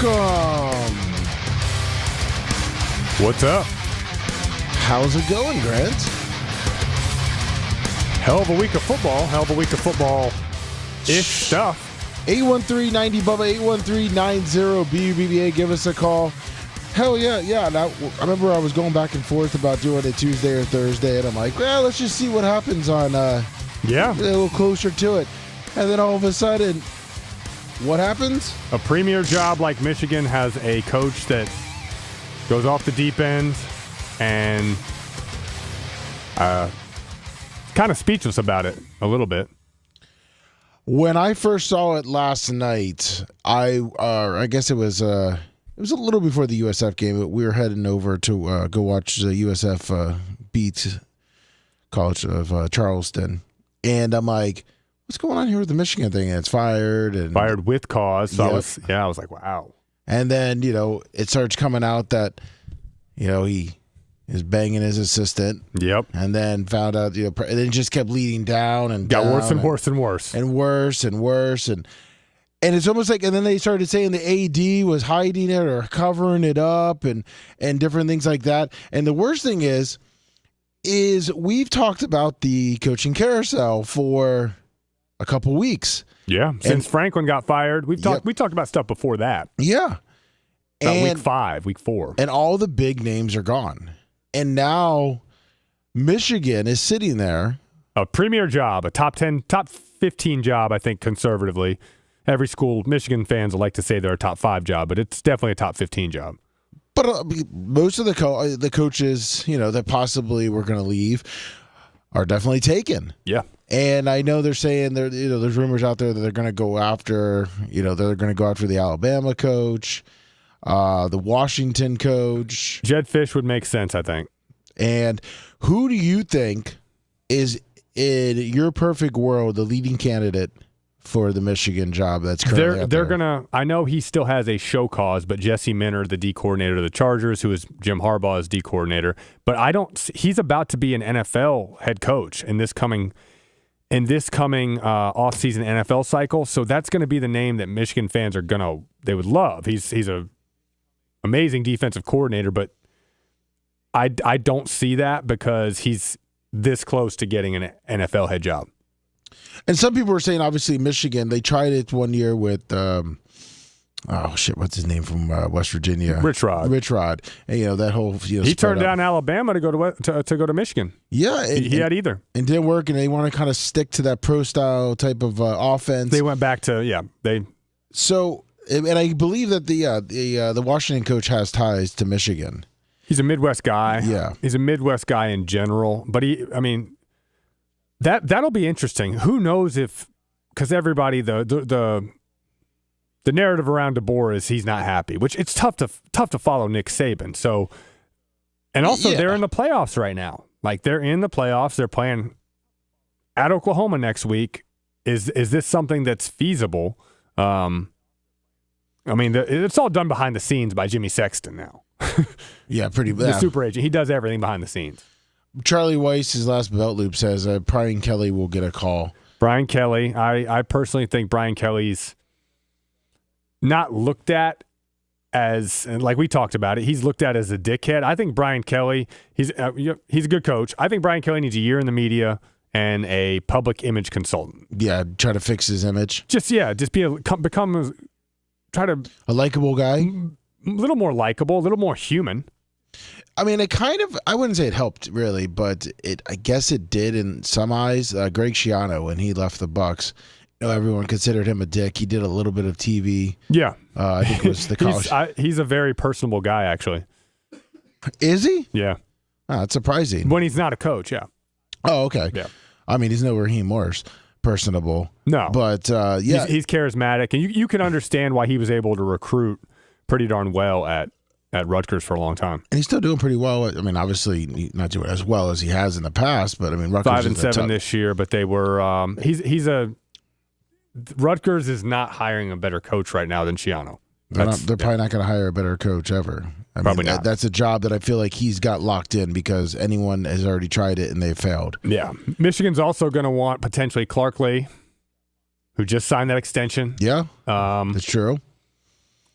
Welcome. What's up? How's it going, Grant? Hell of a week of football-ish stuff. 813-90 Bubba, 813-90-BBBA. Give us a call. Hell yeah. Now, I remember I was going back and forth about doing it Tuesday or Thursday, and I'm like, well, let's just see what happens on a little closer to it. And then all of a sudden, what happens? A premier job like Michigan has a coach that goes off the deep end and kind of speechless about it a little bit. When I first saw it last night, I guess it was a little before the USF game, but we were heading over to go watch the USF beat College of Charleston, and I'm like, what's going on here with the Michigan thing? And it's fired with cause. So Yep. I was like, wow. And then, it starts coming out that, he is banging his assistant. Yep. And then found out, and it just kept leading down and got down worse and worse and worse. And worse and worse. And it's almost like, and then they started saying the AD was hiding it or covering it up and different things like that. And the worst thing is we've talked about the coaching carousel for a couple weeks. Yeah, since Franklin got fired, we talked about stuff before that. Yeah, About week 4, and all the big names are gone, and now Michigan is sitting there. A premier job, a top 10, top 15 job, I think conservatively. Every school, Michigan fans will like to say they're a top 5 job, but it's definitely a top 15 job. But most of the coaches, that possibly were going to leave, are definitely taken. Yeah. And I know they're saying there's rumors out there that they're going to go after, the Alabama coach, the Washington coach. Jed Fish would make sense, I think. And who do you think is, in your perfect world, the leading candidate for the Michigan job that's currently out there? They're going to – I know he still has a show cause, but Jesse Minter, the D coordinator of the Chargers, who is Jim Harbaugh's D coordinator, but he's about to be an NFL head coach in this coming off-season NFL cycle. So that's going to be the name that Michigan fans they would love. He's a amazing defensive coordinator, but I don't see that because he's this close to getting an NFL head job. And some people were saying, obviously, Michigan, they tried it one year with, what's his name from West Virginia? Rich Rod. And, that whole, he turned down Alabama to go to Michigan. Yeah. He had either. And didn't work, and they want to kind of stick to that pro-style type of offense. They went back to, So, and I believe that the Washington coach has ties to Michigan. He's a Midwest guy. Yeah. He's a Midwest guy in general. But that'll be interesting. Who knows because everybody, the narrative around DeBoer is he's not happy, which it's tough to follow Nick Saban. So, and also they're in the playoffs right now. Like they're in the playoffs. They're playing at Oklahoma next week. Is this something that's feasible? It's all done behind the scenes by Jimmy Sexton now. Yeah, pretty bad. The super agent. He does everything behind the scenes. Charlie Weiss, his last belt loop, says Brian Kelly will get a call. Brian Kelly. I personally think Brian Kelly's not looked at as, and like we talked about it, he's looked at as a dickhead. I think Brian Kelly, he's a good coach. I think Brian Kelly needs a year in the media and a public image consultant. Yeah, try to fix his image. Try to a likable guy, a little more likable, a little more human. I wouldn't say it helped really, but I guess it did in some eyes. Greg Schiano, when he left the Bucs, everyone considered him a dick. He did a little bit of TV. Yeah. I think it was the college. He's a very personable guy, actually. Is he? Yeah. Oh, that's surprising. When he's not a coach, yeah. Oh, okay. Yeah. He's no Raheem Morris personable. No. But, He's charismatic, and you can understand why he was able to recruit pretty darn well at Rutgers for a long time. And he's still doing pretty well. Obviously not doing as well as he has in the past, but Rutgers 5-7 this year, but they were Rutgers is not hiring a better coach right now than Schiano. They're probably not going to hire a better coach ever. Probably not. That's a job that I feel like he's got locked in because anyone has already tried it and they've failed. Yeah. Michigan's also going to want potentially Clark Lee, who just signed that extension. Yeah, that's true.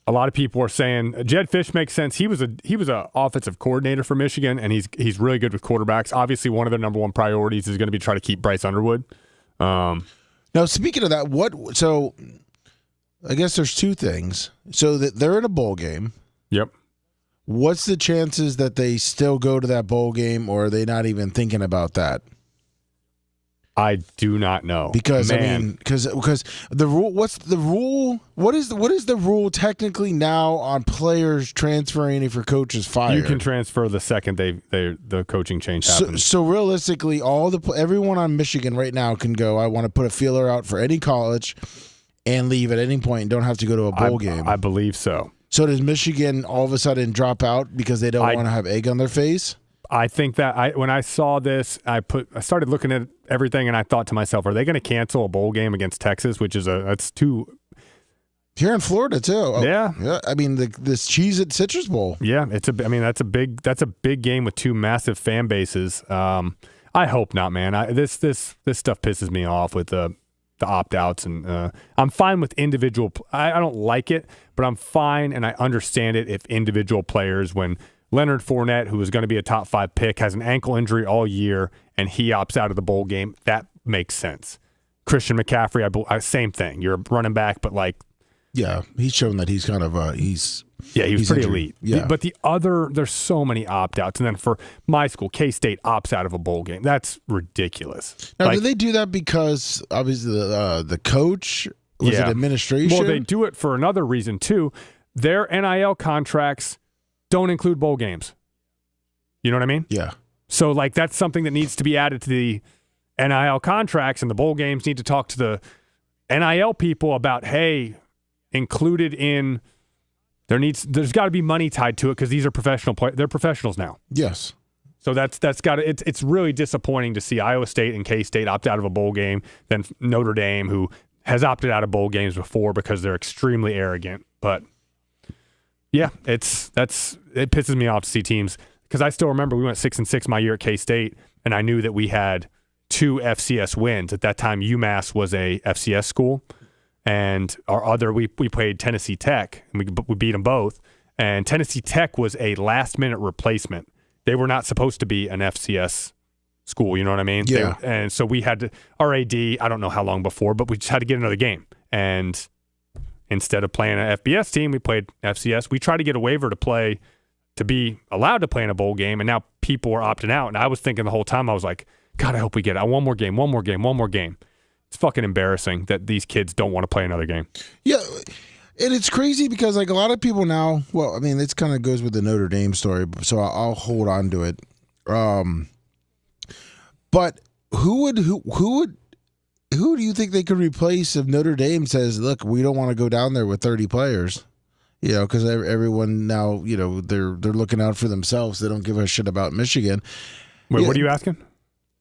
a lot of people are saying Jed Fish makes sense. He was a offensive coordinator for Michigan, and he's really good with quarterbacks. Obviously, one of their number one priorities is going to be try to keep Bryce Underwood. Now, speaking of that, so I guess there's two things. So that they're in a bowl game. Yep. What's the chances that they still go to that bowl game, or are they not even thinking about that? I do not know. Because because the rule. What's the rule? What is the rule technically now on players transferring if your coach is fired? You can transfer the second the coaching change happens. So realistically, everyone on Michigan right now can go. I want to put a feeler out for any college, and leave at any point and don't have to go to a bowl game. I believe so. So does Michigan all of a sudden drop out because they don't want to have egg on their face? I think that when I saw this, I started looking at everything and I thought to myself, are they going to cancel a bowl game against Texas, which is that's too here in Florida too? Oh, yeah. I mean this Cheez-It Citrus Bowl. Yeah, that's a big game with two massive fan bases. I hope not, man. This stuff pisses me off with the opt-outs, and I'm fine with individual. I don't like it, but I'm fine and I understand it if individual players, when Leonard Fournette, who is going to be a top 5 pick, has an ankle injury all year and he opts out of the bowl game, that makes sense. Christian McCaffrey, same thing. You're a running back, but yeah, he's shown that he's kind of he was pretty injured. elite. Yeah. But there's so many opt-outs. And then for my school, K-State opts out of a bowl game. That's ridiculous. Now, did they do that because obviously the coach? Was it administration? Well, they do it for another reason too. Their NIL contracts don't include bowl games. You know what I mean? Yeah. So that's something that needs to be added to the NIL contracts, and the bowl games need to talk to the NIL people about, hey, included in there's got to be money tied to it because these are professional players. They're professionals now. Yes. So that's got to, it's really disappointing to see Iowa State and K-State opt out of a bowl game, then Notre Dame, who has opted out of bowl games before because they're extremely arrogant. But yeah, it pisses me off to see teams, because I still remember we went 6-6 my year at K-State, and I knew that we had 2 FCS wins. At that time, UMass was a FCS school, and our other, we played Tennessee Tech, and we beat them both. And Tennessee Tech was a last-minute replacement. They were not supposed to be an FCS school, you know what I mean? Yeah. And so we had to, our AD, I don't know how long before, but we just had to get another game. And instead of playing an FBS team, we played FCS. We tried to get a waiver to be allowed to play in a bowl game, and now people are opting out. And I was thinking the whole time, I was like, God, I hope we get it. One more game. It's fucking embarrassing that these kids don't want to play another game. Yeah, and it's crazy because a lot of people now, well, I mean, it kind of goes with the Notre Dame story, so I'll hold on to it. But who do you think they could replace if Notre Dame says, look, we don't want to go down there with 30 players? Because everyone now, they're looking out for themselves. They don't give a shit about Michigan. Wait, what are you asking?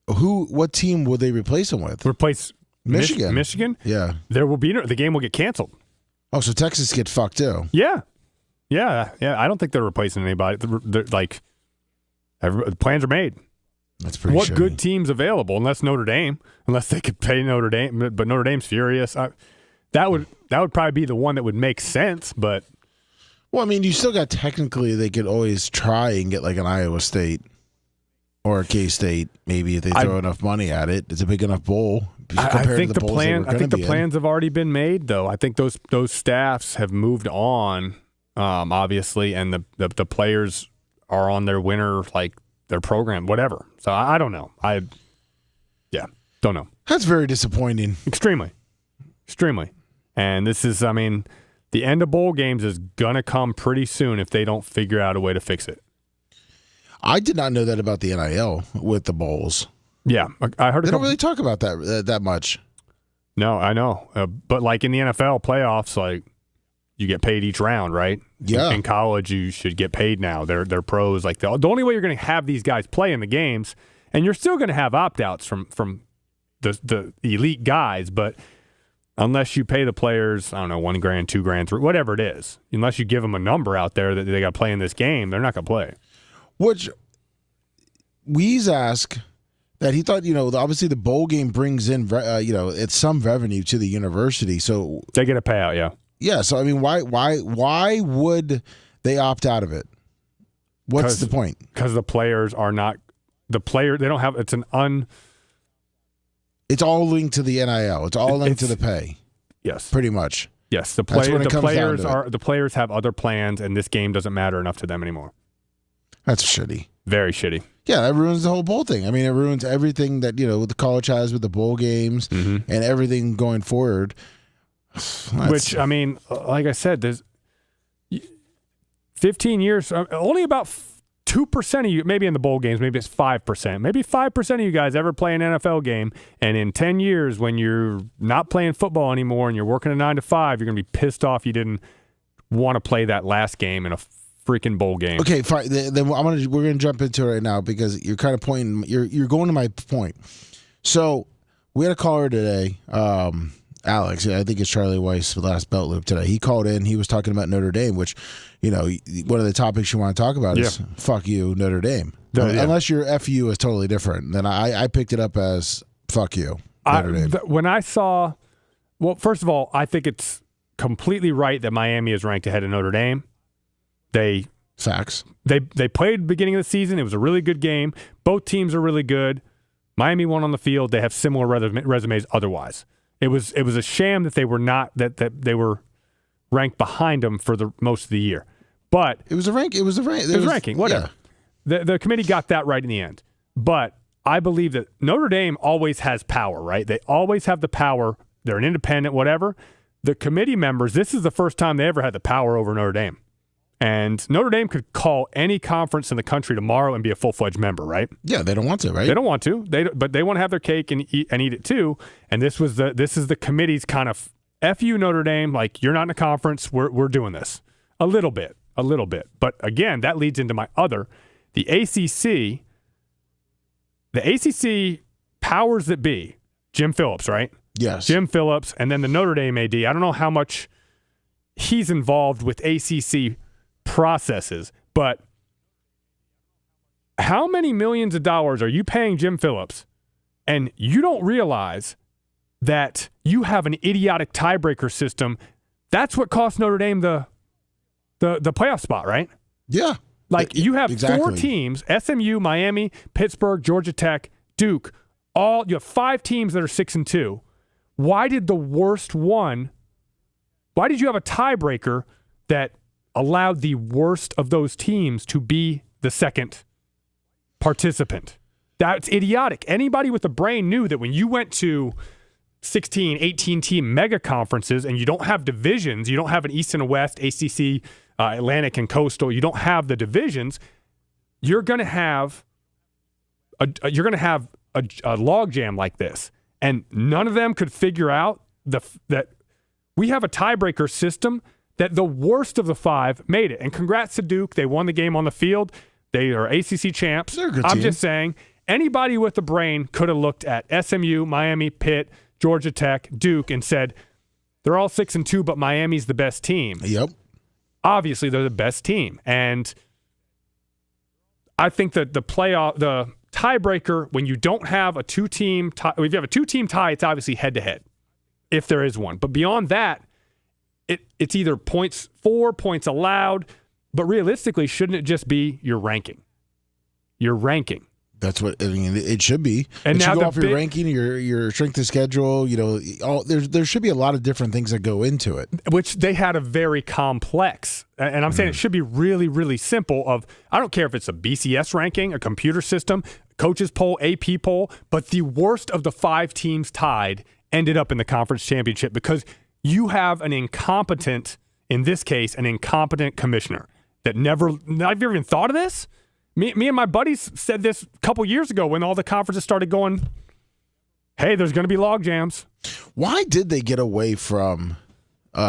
What team would they replace them with? Replace Michigan. Michigan? Yeah. The game will get canceled. Oh, so Texas get fucked too? Yeah. I don't think they're replacing anybody. The plans are made. That's pretty. What shitty. good teams available? Unless they could pay Notre Dame, but Notre Dame's furious. That would probably be the one that would make sense, but. Well, I mean, you still got technically they could always try and get an Iowa State or a K-State, maybe if they throw enough money at it. It's a big enough bowl. I think the plans have already been made, though. I think those staffs have moved on, obviously, and the players are on their winter, their program, whatever. So I don't know. Don't know. That's very disappointing. Extremely. And this is, the end of bowl games is going to come pretty soon if they don't figure out a way to fix it. I did not know that about the NIL with the bowls. Yeah, I heard. They don't really talk about that much. No, I know. But in the NFL playoffs, you get paid each round, right? Yeah. In college, you should get paid now. They're pros. The only way you're going to have these guys play in the games, and you're still going to have opt-outs from the elite guys, but unless you pay the players, I don't know, $1,000, $2,000, $3,000, whatever it is, unless you give them a number out there that they got to play in this game, they're not going to play. Which Weeze asked that he thought, obviously the bowl game brings in, it's some revenue to the university. So they get a payout, yeah. Yeah, so I mean, why would they opt out of it? What's the point? Because the players are not the player. They don't have. It's It's all linked to the NIL. It's all linked to the pay. Yes, pretty much. Yes, the players have other plans, and this game doesn't matter enough to them anymore. That's shitty. Very shitty. Yeah, that ruins the whole bowl thing. I mean, it ruins everything that the college has with the bowl games and everything going forward. Which, I mean, like I said, there's 15 years, only about 2% of you, maybe in the bowl games, maybe it's 5%. Maybe 5% of you guys ever play an NFL game, and in 10 years when you're not playing football anymore and you're working a 9 to 5, you're going to be pissed off you didn't want to play that last game in a freaking bowl game. Okay, fine. Then we're gonna jump into it right now because you're kind of pointing. You're going to my point. So we had a caller today, Alex. I think it's Charlie Weiss, the last belt loop today. He called in. He was talking about Notre Dame, which one of the topics you want to talk about is fuck you, Notre Dame. Unless your FU is totally different, then I picked it up as fuck you, Notre Dame. When I saw, well, first of all, I think it's completely right that Miami is ranked ahead of Notre Dame. Facts. They played the beginning of the season. It was a really good game. Both teams are really good. Miami won on the field. They have similar resumes otherwise. It was a sham that they were not that they were ranked behind them for the most of the year. But it was a rank. It was ranking. Whatever. Yeah. The committee got that right in the end. But I believe that Notre Dame always has power, right? They always have the power. They're an independent, whatever. The committee members, this is the first time they ever had the power over Notre Dame. And Notre Dame could call any conference in the country tomorrow and be a full-fledged member, right? Yeah, they don't want to, right? They don't want to. But they want to have their cake and eat it too. And this is the committee's kind of F you, Notre Dame. Like, you're not in a conference. We're doing this a little bit. But again, that leads into my other, the ACC. The ACC powers that be, Jim Phillips, right? Yes. Jim Phillips, and then the Notre Dame AD. I don't know how much he's involved with ACC processes, but how many millions of dollars are you paying Jim Phillips and you don't realize that you have an idiotic tiebreaker system? That's what cost Notre Dame the playoff spot, right? Yeah. Like, you have four teams, SMU, Miami, Pittsburgh, Georgia Tech, Duke, you have 5 teams that are 6-2. Why did you have a tiebreaker that allowed the worst of those teams to be the second participant? That's idiotic. Anybody with a brain knew that when you went to 16, 18-team mega conferences and you don't have divisions, you don't have an East and a West, ACC, Atlantic and Coastal, you don't have the divisions, you're going to have a logjam like this. And none of them could figure out that we have a tiebreaker system that the worst of the 5 made it. And congrats to Duke. They won the game on the field. They are ACC champs. They're a good I'm team. Just saying, anybody with a brain could have looked at SMU, Miami, Pitt, Georgia Tech, Duke, and said, they're all 6-2, but Miami's the best team. Yep. Obviously, they're the best team. And I think that the tiebreaker, when you don't have a 2-team tie, if you have a 2-team tie, it's obviously head-to-head, if there is one. But beyond that, it's either points for, points allowed, but realistically, shouldn't it just be your ranking? Your ranking. That's what it should be. And it now should go off your ranking, your strength of schedule. There should be a lot of different things that go into it. Which they had a very complex, and I'm saying it should be really, really simple. I don't care if it's a BCS ranking, a computer system, coaches poll, AP poll, but the worst of the 5 teams tied ended up in the conference championship because you have in this case, an incompetent commissioner that never even thought of this. Me and my buddies said this a couple years ago when all the conferences started going, hey, there's going to be log jams. Why did they get away from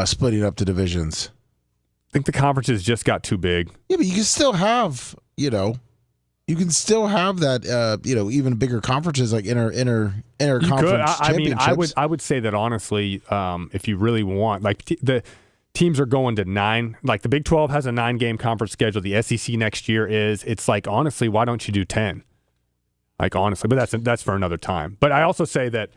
splitting up the divisions? I think the conferences just got too big. Yeah, but you can still have, that, even bigger conferences like inter conference championships. I would say that honestly, if you really want, like the teams are going to 9. Like the Big 12 has a 9-game conference schedule. The SEC next year is. It's like, honestly, why don't you do 10? Like, honestly, but that's for another time. But I also say that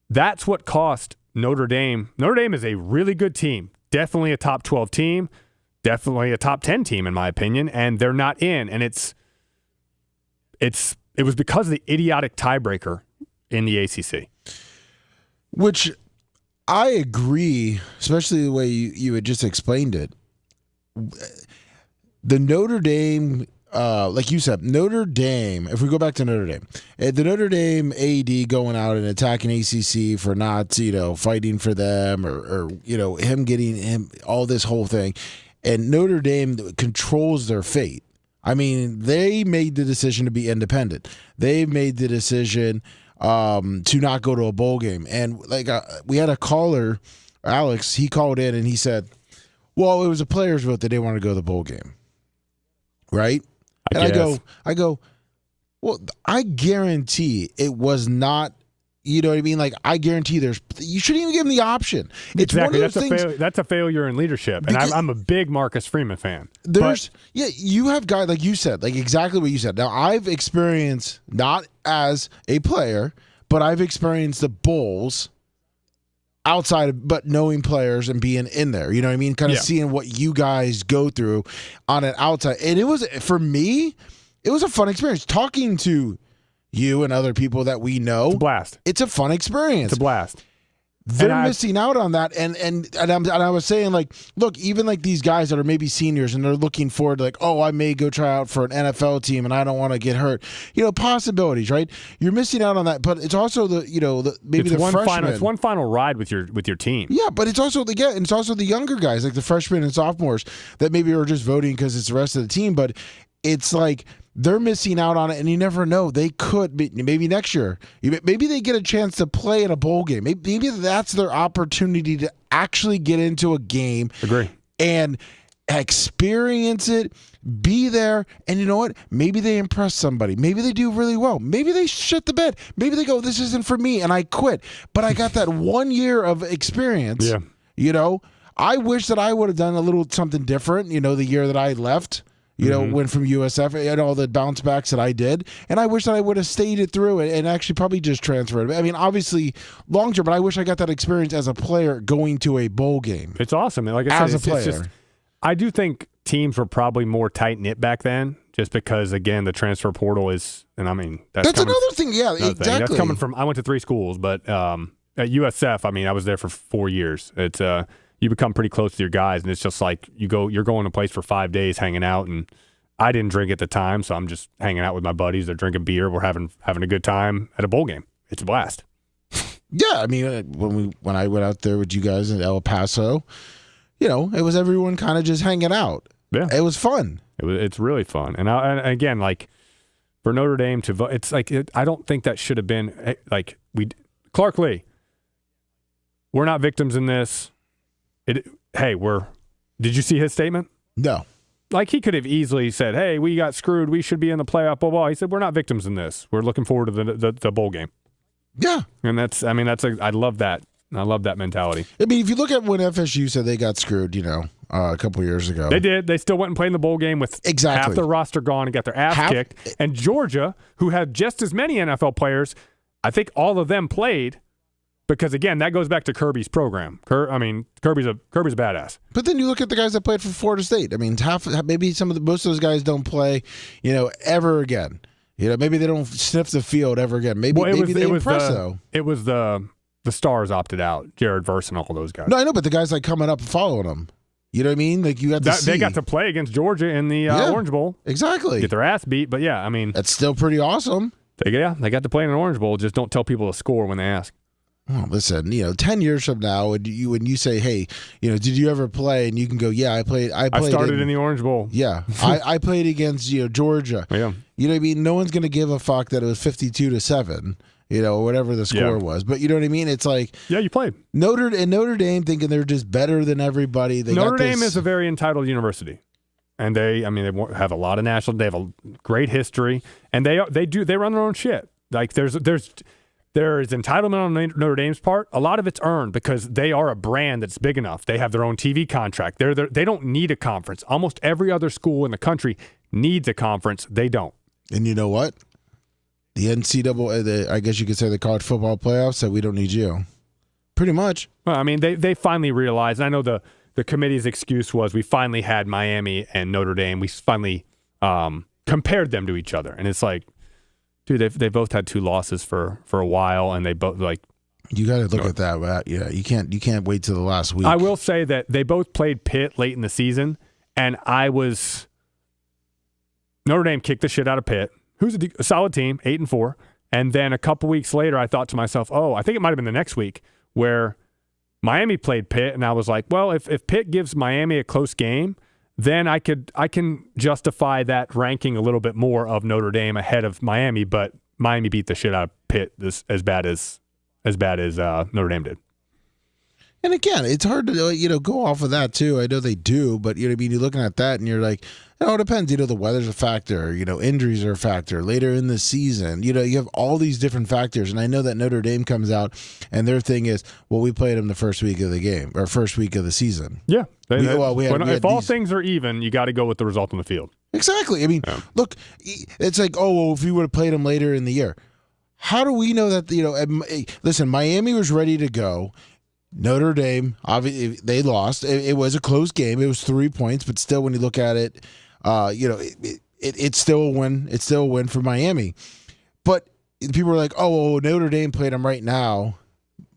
that's what cost Notre Dame is a really good team. Definitely a top 12 team. Definitely a top 10 team, in my opinion. And they're not in. And it was because of the idiotic tiebreaker in the ACC. Which I agree, especially the way you had just explained it. The Notre Dame, like you said, Notre Dame, if we go back to Notre Dame, the Notre Dame AD going out and attacking ACC for not, fighting for them or him getting all this whole thing. And Notre Dame controls their fate. I mean, they made the decision to be independent. They made the decision to not go to a bowl game. And we had a caller, Alex, he called in and he said, well, it was a player's vote that they wanted to go to the bowl game. Right? I go, well, I guarantee it was not, you know what I mean? Like, I guarantee you shouldn't even give them the option. It's exactly. One of those things, that's a failure in leadership. And I'm a big Marcus Freeman fan. You have guys, like you said, like exactly what you said. Now, I've experienced, not as a player, but I've experienced the bowls outside of, but knowing players and being in there, you know what I mean? Kind of seeing what you guys go through on an outside. And it was, for me, it was a fun experience. Talking to you and other people that we know. It's a blast. It's a fun experience. It's a blast. They're missing out on that. And I was saying, like, look, even like these guys that are maybe seniors and they're looking forward to, like, oh, I may go try out for an NFL team and I don't want to get hurt. Possibilities, right? You're missing out on that. But it's also freshmen. It's one final ride with your team. Yeah, but it's also the younger guys, like the freshmen and sophomores that maybe are just voting because it's the rest of the team. But it's like, they're missing out on it, and you never know. They could be, maybe next year. Maybe they get a chance to play in a bowl game. Maybe that's their opportunity to actually get into a game. Agree. And experience it, be there, and you know what? Maybe they impress somebody. Maybe they do really well. Maybe they shit the bed. Maybe they go, this isn't for me, and I quit. But I got that 1 year of experience. Yeah. I wish that I would have done a little something different, the year that I left. Went from USF and all the bounce backs that I did. And I wish that I would have stayed it through and actually probably just transferred. I mean, obviously long term, but I wish I got that experience as a player going to a bowl game. It's awesome. Like I said, as a player. I do think teams were probably more tight-knit back then just because, again, the transfer portal is, and I mean, that's another thing. Yeah, exactly. That's coming from, I went to 3 schools, but at USF, I mean, I was there for 4 years. It's, you become pretty close to your guys, and it's just like you're going to a place for 5 days hanging out, and I didn't drink at the time, so I'm just hanging out with my buddies. They're drinking beer. We're having a good time at a bowl game. It's a blast. Yeah, I mean, when I went out there with you guys in El Paso, it was everyone kind of just hanging out. Yeah, it was fun. It's really fun, and again, like for Notre Dame to vote, it's like I don't think that should have been like Clark Lee. We're not victims in this. Did you see his statement? No. Like, he could have easily said, hey, we got screwed. We should be in the playoff, blah, blah. He said, we're not victims in this. We're looking forward to the bowl game. Yeah. And I love that. I love that mentality. I mean, if you look at when FSU said they got screwed, a couple years ago. They did. They still went and played in the bowl game with half their roster gone and got their ass kicked. And Georgia, who had just as many NFL players, I think all of them played. Because again, that goes back to Kirby's program. Kirby's a badass. But then you look at the guys that played for Florida State. I mean, most of those guys don't play, ever again. Maybe they don't sniff the field ever again. Maybe they impress though. It was the stars opted out. Jared Verse and all those guys. No, I know, but the guys like coming up and following them. You know what I mean? Like you got to see. They got to play against Georgia in the Orange Bowl. Exactly. Get their ass beat, but yeah, I mean, that's still pretty awesome. They got to play in an Orange Bowl. Just don't tell people to score when they ask. Well, listen, 10 years from now, when you say, hey, did you ever play? And you can go, yeah, I played. I started in the Orange Bowl. Yeah. I played against, Georgia. Yeah. You know what I mean? No one's going to give a fuck that it was 52-7, or whatever the score was. But you know what I mean? It's like. Yeah, you played. Notre Dame thinking they're just better than everybody. Notre Dame is a very entitled university. And they have a lot of national, they have a great history. And they run their own shit. Like there is entitlement on Notre Dame's part. A lot of it's earned because they are a brand that's big enough. They have their own TV contract. They don't need a conference. Almost every other school in the country needs a conference. They don't. And you know what? The NCAA, I guess you could say the college football playoffs said we don't need you. Pretty much. Well, I mean, they finally realized. I know the committee's excuse was we finally had Miami and Notre Dame. We finally compared them to each other, and it's like, dude, they both had 2 losses for a while, and they both like. You got to look at that. Yeah, you can't wait till the last week. I will say that they both played Pitt late in the season, and Notre Dame kicked the shit out of Pitt, who's a solid team, 8-4, and then a couple weeks later, I thought to myself, I think it might have been the next week where Miami played Pitt, and I was like, well, if Pitt gives Miami a close game, then I can justify that ranking a little bit more of Notre Dame ahead of Miami, but Miami beat the shit out of Pitt as bad as Notre Dame did. And again, it's hard to go off of that too. I know they do, but you know what I mean. You're looking at that and you're like, it depends. The weather's a factor. Injuries are a factor later in the season. You have all these different factors, and I know that Notre Dame comes out and their thing is, well, we played them the first week of the game or first week of the season. Yeah, if all things are even, you got to go with the result on the field. Exactly. I mean, look, it's like, if we would have played them later in the year, how do we know that? Listen, Miami was ready to go. Notre Dame, obviously, they lost. It was a close game. It was 3 points, but still, when you look at it, it's still a win. It's still a win for Miami. But people are like, Notre Dame played them right now,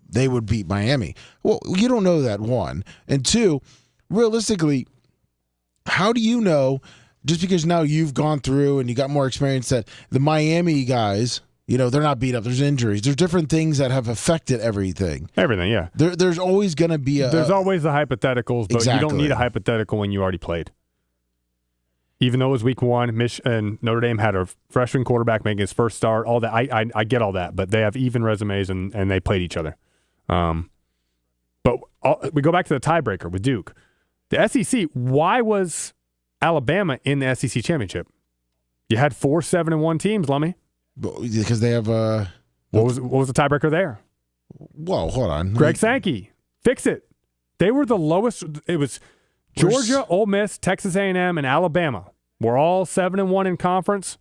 they would beat Miami. Well, you don't know that, one. And two, realistically, how do you know, just because now you've gone through and you got more experience, that the Miami guys, they're not beat up. There's injuries. There's different things that have affected everything. Everything, yeah. There's always going to be There's always the hypotheticals, but exactly. You don't need a hypothetical when you already played. Even though it was week 1, and Notre Dame had a freshman quarterback making his first start, all that. I get all that, but they have even resumes and they played each other. But we go back to the tiebreaker with Duke. The SEC, why was Alabama in the SEC championship? You had 4 7-1 teams, Lummy. Because they have what was the tiebreaker there? Whoa, hold on. Greg Sankey. Fix it. They were the lowest. It was Georgia, Ole Miss, Texas A&M, and Alabama. We're all 7-1 in conference.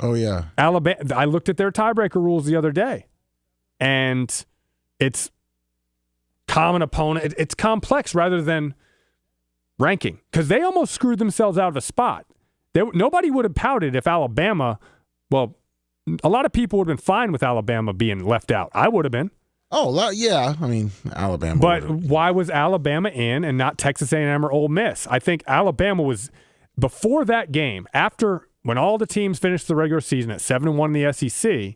Oh, yeah. Alabama. I looked at their tiebreaker rules the other day, and it's common opponent. It's complex rather than ranking, because they almost screwed themselves out of a spot. Nobody would have pouted if Alabama, a lot of people would have been fine with Alabama being left out. I would have been. Oh, yeah. I mean, Alabama. But why was Alabama in and not Texas A&M or Ole Miss? I think Alabama was, before that game, after when all the teams finished the regular season at 7-1 in the SEC,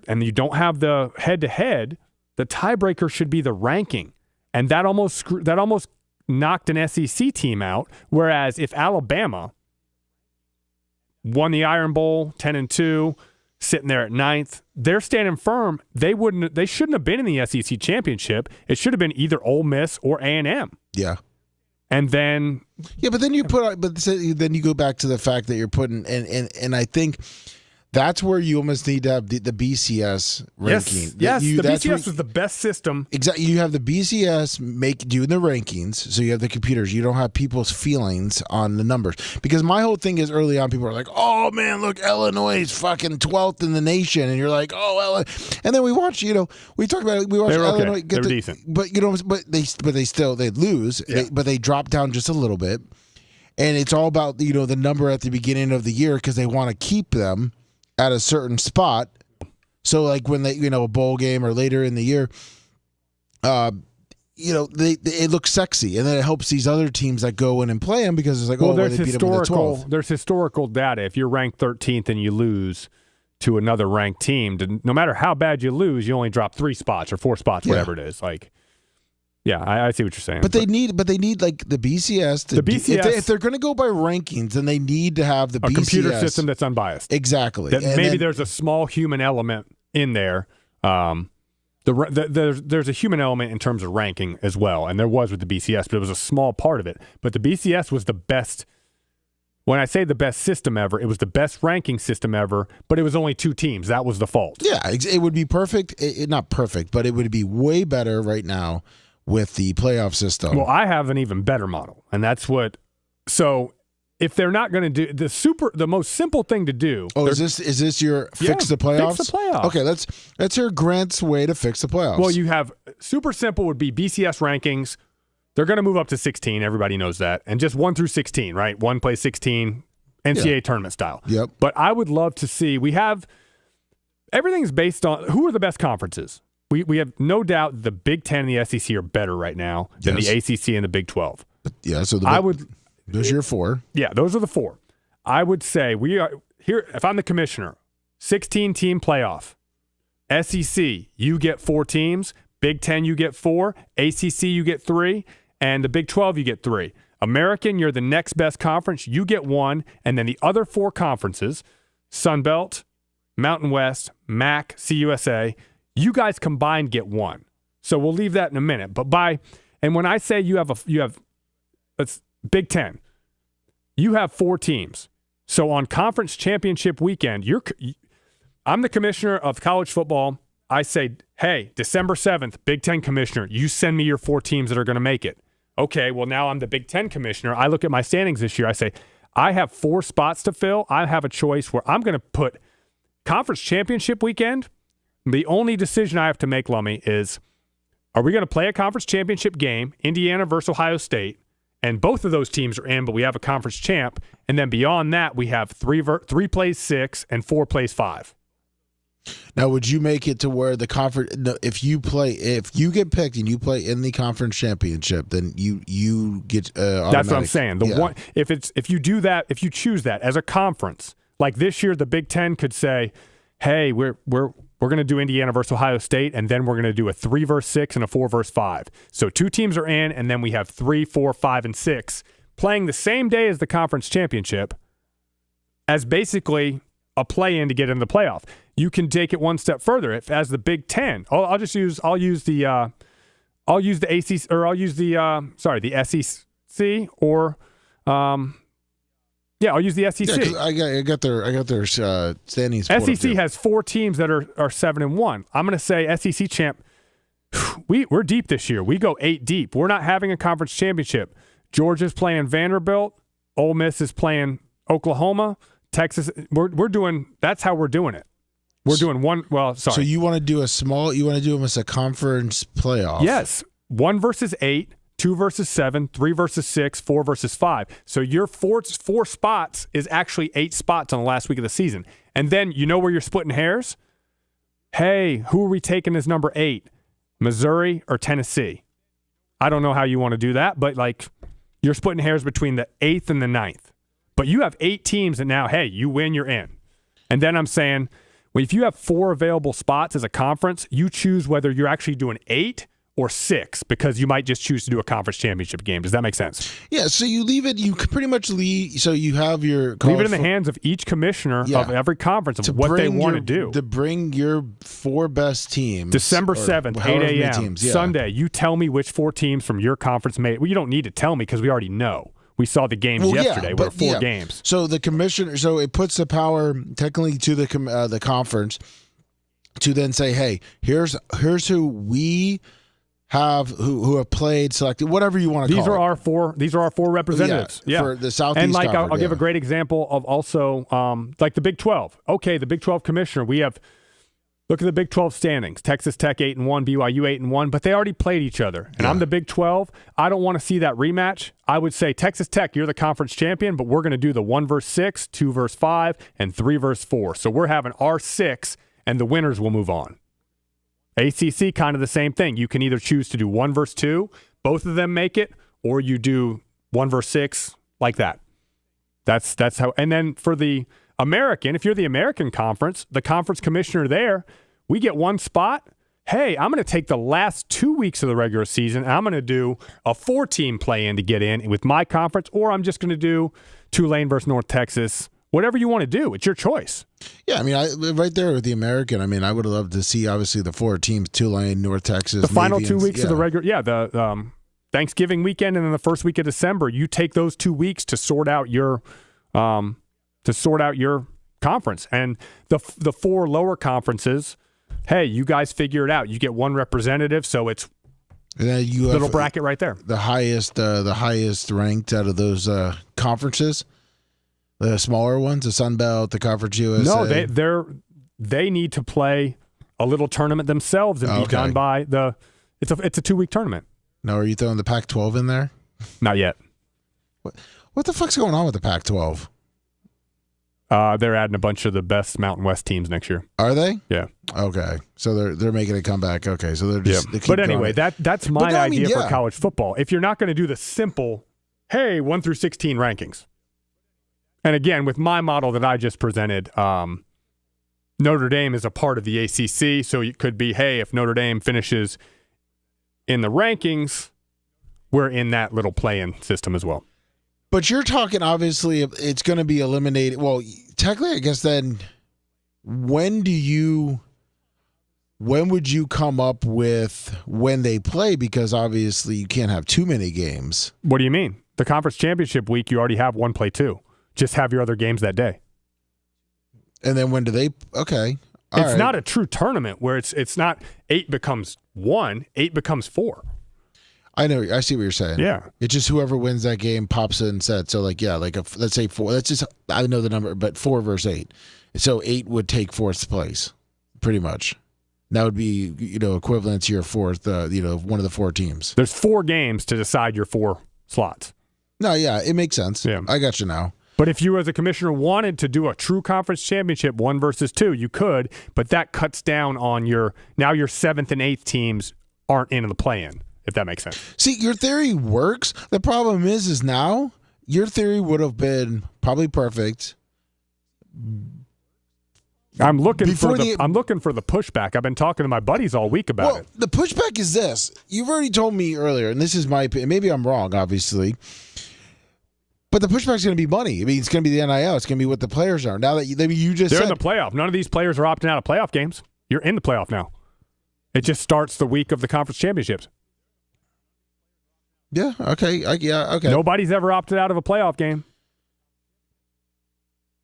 and you don't have the head-to-head, the tiebreaker should be the ranking. And that almost knocked an SEC team out, whereas if Alabama won the Iron Bowl 10-2, sitting there at 9th, they're standing firm. They shouldn't have been in the SEC championship. It should have been either Ole Miss or A&M. Yeah. And then but then then you go back to the fact that you're putting and I think that's where you almost need to have the BCS ranking. Yes, the BCS was the best system. Exactly. You have the BCS doing the rankings, so you have the computers. You don't have people's feelings on the numbers. Because my whole thing is early on, people are like, oh, man, look, Illinois is fucking 12th in the nation. And you're like, oh, Illinois. And then we watch, we talk about it. We watch Illinois. Okay. They're decent. But, they lose. Yeah. But they drop down just a little bit. And it's all about, the number at the beginning of the year because they want to keep them at a certain spot. So like when they, a bowl game or later in the year, it looks sexy, and then it helps these other teams that go in and play them because it's like, there's historical data. If you're ranked 13th and you lose to another ranked team, no matter how bad you lose, you only drop 3 spots or 4 spots, whatever it is. Like, yeah, I see what you're saying. But they need like the BCS. The BCS. If they're going to go by rankings, then they need to have a computer system that's unbiased. Exactly. There's a small human element in there. There's a human element in terms of ranking as well, and there was with the BCS, but it was a small part of it. But the BCS was the best. When I say the best system ever, it was the best ranking system ever, but it was only 2 teams. That was the fault. Yeah, it would be perfect. Not perfect, but it would be way better right now with the playoff system. Well, I have an even better model, and that's what. So if they're not going to do the most simple thing to do. Oh, is this your fix the playoffs? Fix the playoffs. Okay, let's hear Grant's way to fix the playoffs. Well, you have super simple would be BCS rankings. They're going to move up to 16. Everybody knows that, and just 1 through 16, right? 1 plays 16, NCAA tournament style. Yep. But I would love to see. We have everything's based on who are the best conferences. We have no doubt the Big Ten and the SEC are better right now than the ACC and the Big 12. Yeah, so those are your 4. Yeah, those are the 4. I would say we are here. If I'm the commissioner, 16-team playoff. SEC, you get 4 teams. Big 10, you get 4. ACC, you get 3. And the Big 12, you get 3. American, you're the next best conference. You get 1. And then the other 4 conferences, Sun Belt, Mountain West, MAC, CUSA, you guys combined get 1. So we'll leave that in a minute. But and when I say you have that's Big 10, you have 4 teams. So on conference championship weekend, I'm the commissioner of college football. I say, hey, December 7th, Big 10 commissioner, you send me your 4 teams that are going to make it. Okay, well, now I'm the Big 10 commissioner. I look at my standings this year. I say, I have 4 spots to fill. I have a choice where I'm going to put conference championship weekend. The only decision I have to make, Lummy, is are we going to play a conference championship game, Indiana versus Ohio State, and both of those teams are in, but we have a conference champ, and then beyond that, we have 3 plays 6 and 4 plays 5. Now, would you make it to where the conference? No, if you get picked and you play in the conference championship, then you get. That's what I'm saying. One, if you do that, if you choose that as a conference, like this year, the Big Ten could say, "Hey, we're going to do Indiana versus Ohio State, and then we're going to do a 3 versus 6 and a 4 versus 5. So 2 teams are in, and then we have 3, 4, 5, and 6 playing the same day as the conference championship as basically a play-in to get in the playoff. You can take it one step further. If as the Big Ten, I'll use the ACC or I'll use the SEC or I'll use the SEC. Yeah, I got their standings. SEC has 4 teams that are 7-1. I'm going to say SEC champ. We're deep this year. We go 8 deep. We're not having a conference championship. Georgia's playing Vanderbilt. Ole Miss is playing Oklahoma. Texas. We're doing. That's how we're doing it. We're doing one. Well, sorry. So you want to do you want to do them as a conference playoff? Yes. 1 versus 8, 2 versus 7, 3 versus 6, 4 versus 5. So your 4 spots is actually 8 spots on the last week of the season. And then you know where you're splitting hairs? Hey, who are we taking as number 8? Missouri or Tennessee? I don't know how you want to do that, but you're splitting hairs between the 8th and the 9th. But you have 8 teams, and now, hey, you win, you're in. And then I'm saying, well, if you have 4 available spots as a conference, you choose whether you're actually doing 8 or 6 because you might just choose to do a conference championship game. Does that make sense? Yeah, so you leave it, you pretty much leave, so you have your... Leave it in the hands of each commissioner of every conference of what they want to do. To bring your 4 best teams. December 7th, 8 a.m., Sunday, you tell me which 4 teams from your conference made... Well, you don't need to tell me because we already know. We saw the games yesterday. There were 4 games. So the commissioner, so it puts the power technically to the conference to then say, hey, here's who we have who have played, selected, whatever you want to call it. These are our 4 representatives. Yeah. For the Southeast and Conference. I'll give a great example of also the Big 12. Okay, the Big 12 commissioner. We have. Look at the Big 12 standings. Texas Tech 8-1, BYU 8-1, but they already played each other. And I'm the Big 12. I don't want to see that rematch. I would say Texas Tech, you're the conference champion, but we're going to do the 1 versus 6, 2 versus 5, and 3 versus 4. So we're having our 6, and the winners will move on. ACC, kind of the same thing. You can either choose to do 1 versus 2, both of them make it, or you do 1 versus 6, like that. That's how. And then for the American, if you're the American conference, the conference commissioner there, we get 1 spot. Hey, I'm going to take the last 2 weeks of the regular season, and I'm going to do a 4-team play-in to get in with my conference, or I'm just going to do Tulane versus North Texas. Whatever you want to do, it's your choice. Yeah, I mean, right there with the American, I mean, I would have loved to see, obviously, the 4 teams, Tulane, North Texas. The final 2 weeks of the regular, the Thanksgiving weekend and then the first week of December, you take those 2 weeks to sort out your conference. And the 4 lower conferences, hey, you guys figure it out. You get 1 representative, so it's little bracket right there. The highest ranked out of those conferences The smaller ones, the Sun Belt, the Conference USA? No, they need to play a little tournament themselves and be done by it's a 2-week tournament. No, are you throwing the Pac-12 in there? Not yet. What the fuck's going on with the Pac-12? They're adding a bunch of the best Mountain West teams next year. Are they? Yeah. Okay. So they're making a comeback. Okay. So they're just. Yeah. But anyway, that's my idea for yeah. college football. If you're not going to do the simple, hey, 1 through 16 rankings. And again, with my model that I just presented, Notre Dame is a part of the ACC, so it could be, hey, if Notre Dame finishes in the rankings, we're in that little play-in system as well. But you're talking, obviously, it's going to be eliminated. Well, technically, I guess then, when would you come up with when they play? Because obviously you can't have too many games. What do you mean? The conference championship week, you already have 1 play 2. Just have your other games that day. And then when do they? Okay. It's not a true tournament where it's not 8 becomes 1, 8 becomes 4. I know. I see what you're saying. Yeah. It's just whoever wins that game pops in set. So, let's say 4. That's just, I know the number, but 4 versus 8. So 8 would take 4th place, pretty much. That would be, equivalent to your 4th, one of the 4 teams. There's 4 games to decide your 4 slots. No, yeah, it makes sense. Yeah. I got you now. But if you as a commissioner wanted to do a true conference championship 1 versus 2, you could, but that cuts down on your 7th and 8th teams aren't in the play-in, if that makes sense. See, your theory works. The problem is now your theory would have been probably perfect. I'm looking for the pushback. I've been talking to my buddies all week about it. The pushback is this. You've already told me earlier, and this is my opinion. Maybe I'm wrong, obviously. But the pushback's going to be money. I mean, it's going to be the NIL. It's going to be what the players are. Now that you just They're said. in the playoff. None of these players are opting out of playoff games. You're in the playoff now. It just starts the week of the conference championships. Yeah, okay. Okay. Nobody's ever opted out of a playoff game.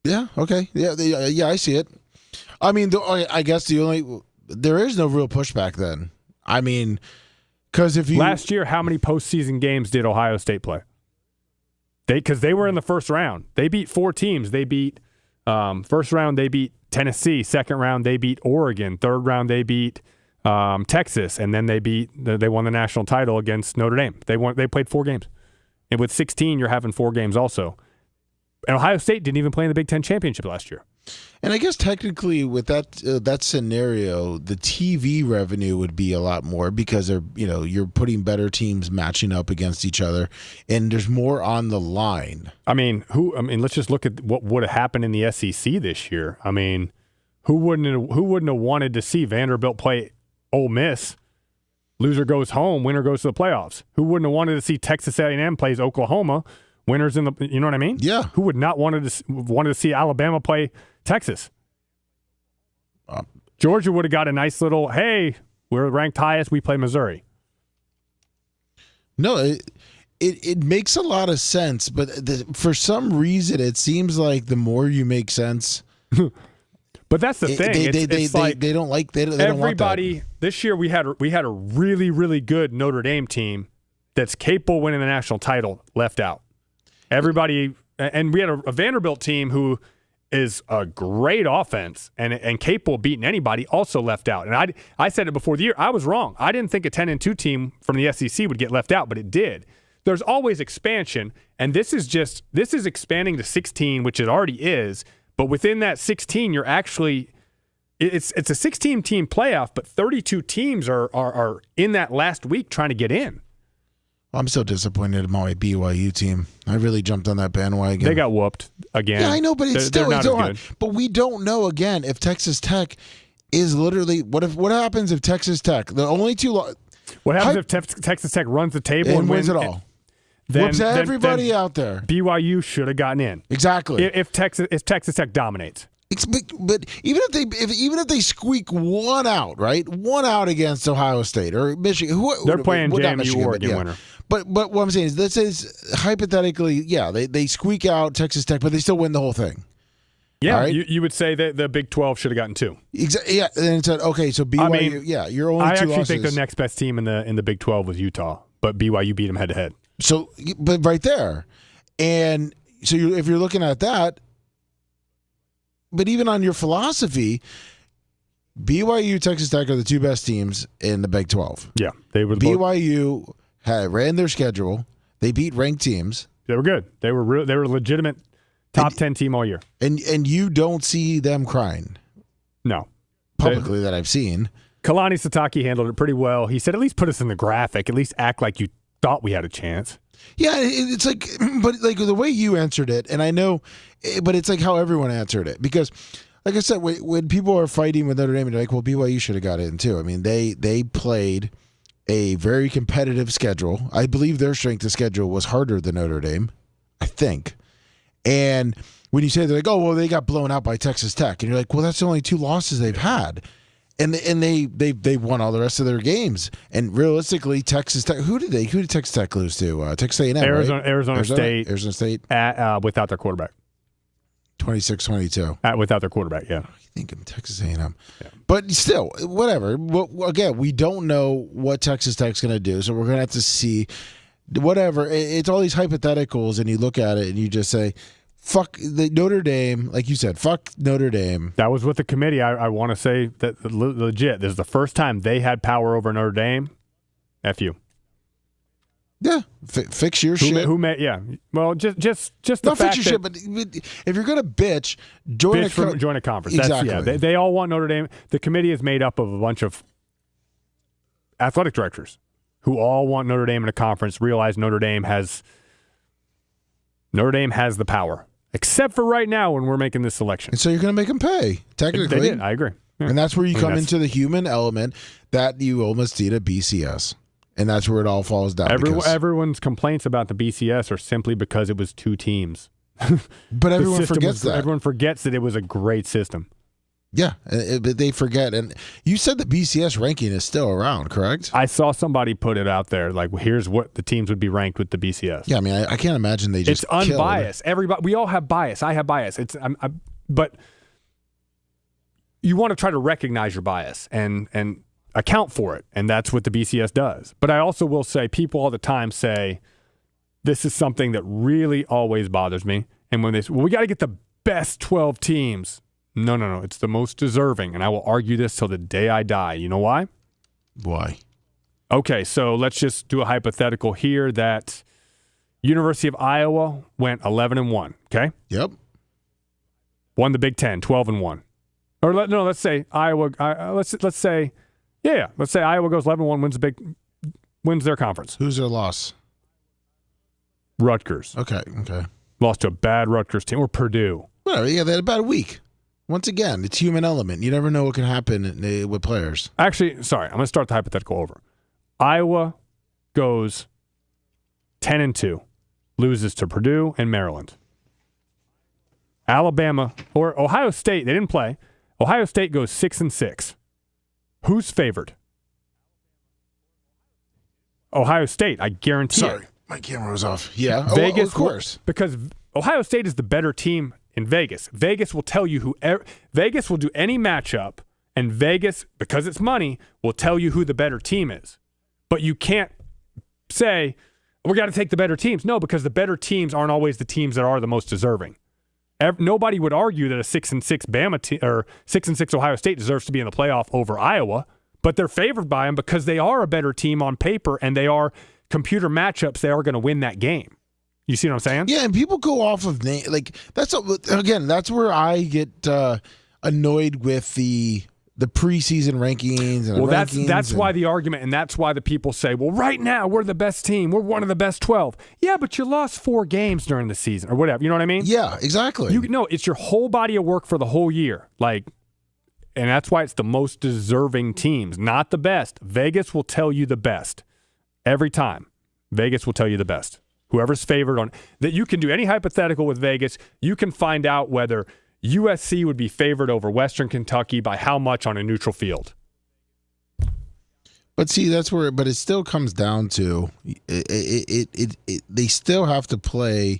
Yeah, okay. Yeah, I see it. I mean, I guess there is no real pushback then. I mean, because if you. Last year, how many postseason games did Ohio State play? Because they were in the first round. They beat 4 teams. They beat first round, they beat Tennessee. Second round, they beat Oregon. Third round, they beat Texas. And then they won the national title against Notre Dame. They played 4 games. And with 16, you're having 4 games also. And Ohio State didn't even play in the Big Ten championship last year. And I guess technically with that scenario, the TV revenue would be a lot more because you're putting better teams matching up against each other, and there's more on the line. I mean, let's just look at what would have happened in the SEC this year. I mean, who wouldn't have wanted to see Vanderbilt play Ole Miss? Loser goes home, winner goes to the playoffs. Who wouldn't have wanted to see Texas A&M plays Oklahoma? Winners in the, you know what I mean? Yeah. Who would not wanted to see Alabama play Texas? Georgia would have got a nice little, hey, we're ranked highest, we play Missouri. No, it makes a lot of sense, but for some reason it seems like the more you make sense. But that's the thing. They don't like they don't everybody. Want that. This year we had a really, really good Notre Dame team that's capable of winning the national title left out. Everybody, and we had a Vanderbilt team who is a great offense and capable of beating anybody, also left out. And I said it before the year. I was wrong. I didn't think a 10-2 team from the SEC would get left out, but it did. There's always expansion, and this is expanding to 16, which it already is. But within that 16, you're actually it's a 16-team playoff, but 32 teams are in that last week trying to get in. I'm so disappointed in my BYU team. I really jumped on that bandwagon. They got whooped again. Yeah, I know, but it's not as good. But we don't know again if Texas Tech is literally what happens if Texas Tech the only two. What happens if Texas Tech runs the table and wins it all? Whoops everybody out there. BYU should have gotten in. Exactly. If Texas Tech dominates. But even if they squeak one out, right? One out against Ohio State or Michigan, they're playing JMU Oregon winner. But what I'm saying is, this is hypothetically, yeah, they squeak out Texas Tech, but they still win the whole thing. Yeah, right? you would say that the Big 12 should have gotten 2. Exactly. Yeah, and it said, okay, so BYU, you're only 2 losses. I actually think the next best team in the Big 12 was Utah, but BYU beat them head to head. So, but right there, and so if you're looking at that, but even on your philosophy, BYU, Texas Tech are the two best teams in the Big 12. Yeah, they were. BYU ran their schedule. They beat ranked teams. They were good. They were legitimate top 10 team all year. And you don't see them crying. No, publicly that I've seen. Kalani Sitake handled it pretty well. He said, "At least put us in the graphic. At least act like you thought we had a chance." Yeah, it's like, but like the way you answered it, and I know, but it's like how everyone answered it because. Like I said, when people are fighting with Notre Dame, they're like, well, BYU should have got in too. I mean, they played a very competitive schedule. I believe their strength of schedule was harder than Notre Dame, I think. And when you say they're like, oh, well, they got blown out by Texas Tech, and you're like, well, that's the only two losses they've had. And they won all the rest of their games. And realistically, Texas Tech, who did Texas Tech lose to? Texas A&M, Arizona, right? Arizona State. Arizona State. Without their quarterback. 26-22. Without their quarterback, yeah. I think of Texas A&M. Yeah. But still, whatever. Again, we don't know what Texas Tech's going to do, so we're going to have to see. Whatever. It's all these hypotheticals, and you look at it, and you just say, fuck the Notre Dame. Like you said, fuck Notre Dame. That was with the committee. I want to say that legit. This is the first time they had power over Notre Dame. F you. Yeah, fix your shit. Yeah. Well, just the not fact fix your shit, but if you're gonna bitch, join a conference. Exactly. They all want Notre Dame. The committee is made up of a bunch of athletic directors who all want Notre Dame in a conference. Realize Notre Dame has the power, except for right now when we're making this selection. And so you're gonna make them pay. Technically, they did. I agree. Yeah. And that's where you come into the human element that you almost need a BCS. And that's where it all falls down. Everyone's complaints about the BCS are simply because it was two teams. But everyone forgets that. Everyone forgets that it was a great system. Yeah, but they forget. And you said the BCS ranking is still around, correct? I saw somebody put it out there, like, here's what the teams would be ranked with the BCS. Yeah, I mean, I can't imagine they just It's unbiased. Everybody, we all have bias. I have bias. But you want to try to recognize your bias and account for it, and that's what the BCS does. But I also will say, people all the time say, this is something that really always bothers me. And when they say, well, we got to get the best 12 teams. No. It's the most deserving, and I will argue this till the day I die. You know why? Why? Okay, so let's just do a hypothetical here that University of Iowa went 11-1, okay? Yep. Won the Big Ten, 12-1. Or let's say Iowa. Let's say Iowa goes 11-1, wins their conference. Who's their loss? Rutgers. Okay. Lost to a bad Rutgers team, or Purdue. Well, yeah, they had a bad week. Once again, it's human element. You never know what can happen with players. Actually, sorry, I'm going to start the hypothetical over. Iowa goes 10-2, loses to Purdue and Maryland. Alabama or Ohio State, they didn't play. Ohio State goes 6-6. Who's favored? Ohio State, I guarantee it. Sorry, my camera was off. Yeah, Vegas, of course. Because Ohio State is the better team in Vegas. Vegas will tell you Vegas will do any matchup, and Vegas, because it's money, will tell you who the better team is. But you can't say, we got to take the better teams. No, because the better teams aren't always the teams that are the most deserving. Nobody would argue that a 6-6 Bama team or 6-6 Ohio State deserves to be in the playoff over Iowa, but they're favored by them because they are a better team on paper, and they are computer matchups. They are going to win that game. You see what I'm saying? Yeah, and people go off of name. Like that's where I get annoyed with the preseason rankings. And that's why the argument, and that's why the people say, well, right now we're the best team. We're one of the best 12. Yeah, but you lost 4 games during the season or whatever. You know what I mean? Yeah, exactly. It's your whole body of work for the whole year. And that's why it's the most deserving teams, not the best. Vegas will tell you the best every time. Vegas will tell you the best. Whoever's favored on that, you can do any hypothetical with Vegas. You can find out whether USC would be favored over Western Kentucky by how much on a neutral field. But see, that's where. But it still comes down to they still have to play,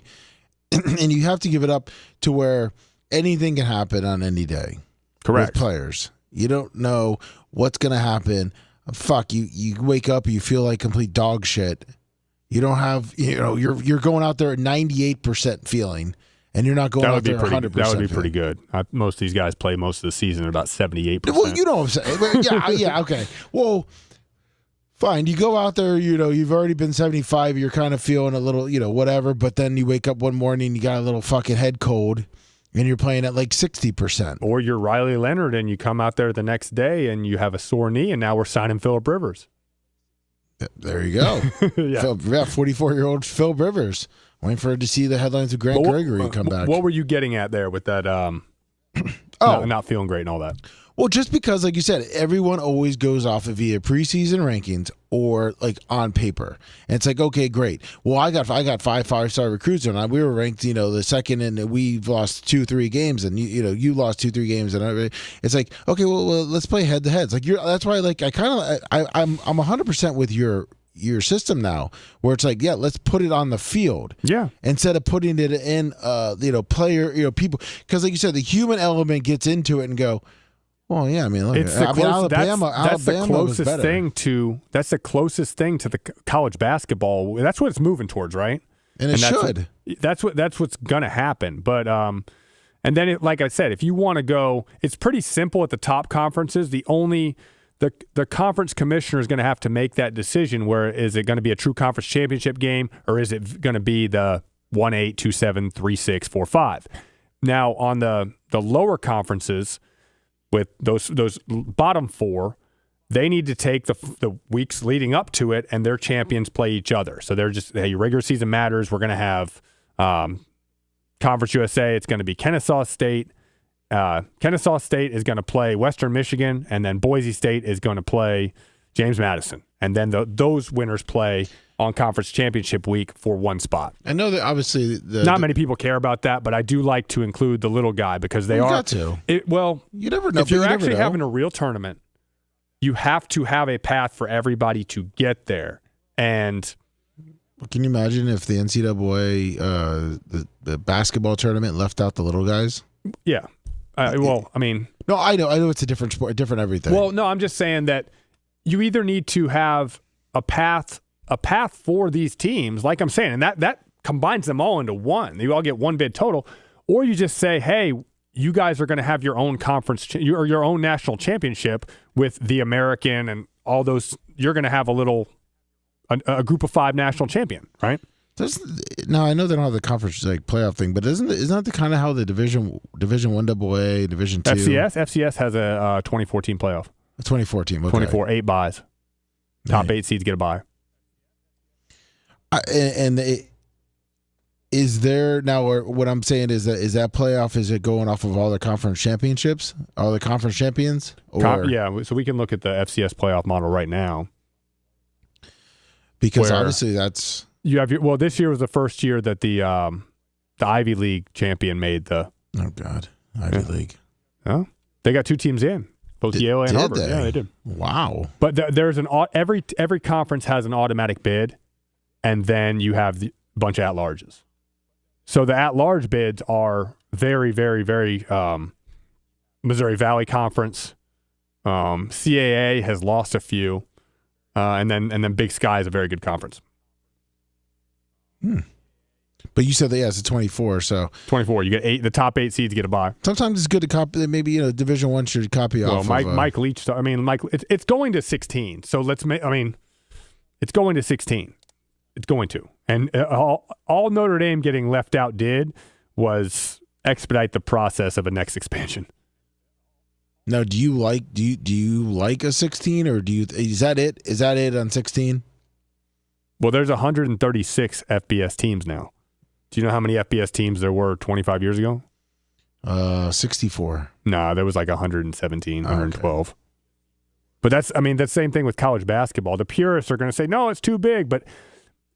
and you have to give it up to where anything can happen on any day. Correct. With players, you don't know what's going to happen. Fuck you! You wake up, you feel like complete dog shit. You don't have, you're going out there at 98% feeling. and you're not going out there 100%. That would be pretty good. Most of these guys play most of the season at about 78%. Well, you know what I'm saying. Yeah, okay. Well, fine. You go out there, you've already been 75. You're kind of feeling a little, whatever. But then you wake up one morning, you got a little fucking head cold, and you're playing at like 60%. Or you're Riley Leonard, and you come out there the next day, and you have a sore knee, and now we're signing Phillip Rivers. There you go. Yeah. 44-year-old Phil Rivers. Waiting for to see the headlines of Grant Gregory come back. What were you getting at there with that not feeling great and all that? Well, just because, like you said, everyone always goes off of either preseason rankings or like on paper. And it's like, okay, great. Well, I got 5-star recruits, and we were ranked, the second, and we lost 2-3 games, and you lost 2-3 games, and it's like, okay, well let's play head to heads. Like that's why, like I'm 100% with your system now, where it's like, yeah, let's put it on the field, instead of putting it in, player, people, because like you said, the human element gets into it and go. Well, yeah, I mean, look, Alabama that's the closest was better. That's the closest thing to the college basketball. That's what it's moving towards, right? And it should. That's what's gonna happen. But and then like I said, if you want to go, it's pretty simple at the top conferences. The conference commissioner is going to have to make that decision. Where is it going to be a true conference championship game, or is it going to be the 1-8, 2-7, 3-6, 4-5? Now on the lower conferences. With those bottom four, they need to take the weeks leading up to it, and their champions play each other. So they're just, hey, regular season matters. We're going to have Conference USA. It's going to be Kennesaw State. Kennesaw State is going to play Western Michigan, and then Boise State is going to play James Madison. And then those winners play on conference championship week for one spot. I know that obviously not many people care about that, but I do like to include the little guy because they are. Got to. You never know. If you're actually having a real tournament, you have to have a path for everybody to get there. And can you imagine if the NCAA the basketball tournament left out the little guys? Yeah. No, I know it's a different sport, different everything. Well, no, I'm just saying that you either need to have a path for these teams, like I'm saying, and that combines them all into one. You all get one bid total, or you just say, hey, you guys are going to have your own conference or your own national championship with the American and all those. You're going to have a group of 5 national champion, right? Now I know they don't have the conference like playoff thing, but isn't that kind of how the Division 1 AA, Division 2? FCS has a 2014 playoff. A 2014, okay. 24, 8 buys. Top 8 seeds get a bye. Is there now? Or what I'm saying is that playoff? Is it going off of all the conference championships, all the conference champions? Yeah, so we can look at the FCS playoff model right now. Because obviously that's you have. This year was the first year that the Ivy League champion made the. Oh God, Ivy League. Oh, they got 2 teams in. Both Yale and Harvard. Yeah, they did. Wow. But there's every conference has an automatic bid, and then you have a bunch of at-larges. So the at-large bids are very, very, very Missouri Valley Conference. CAA has lost a few, and then Big Sky is a very good conference. But you said that it's a 24, so 24. You get 8. The top 8 seeds get a bye. Sometimes it's good to copy. Maybe Division 1 should copy off. Mike Leach. Mike. It's going to 16. So let's make. It's going to 16. It's going to. And all Notre Dame getting left out did was expedite the process of a next expansion. Now, do you like a 16, or is that it? Is that it on 16? Well, there's 136 FBS teams now. Do you know how many FBS teams there were 25 years ago? 64. Nah, there was like 117, 112. Okay. But that's the same thing with college basketball. The purists are going to say, no, it's too big. But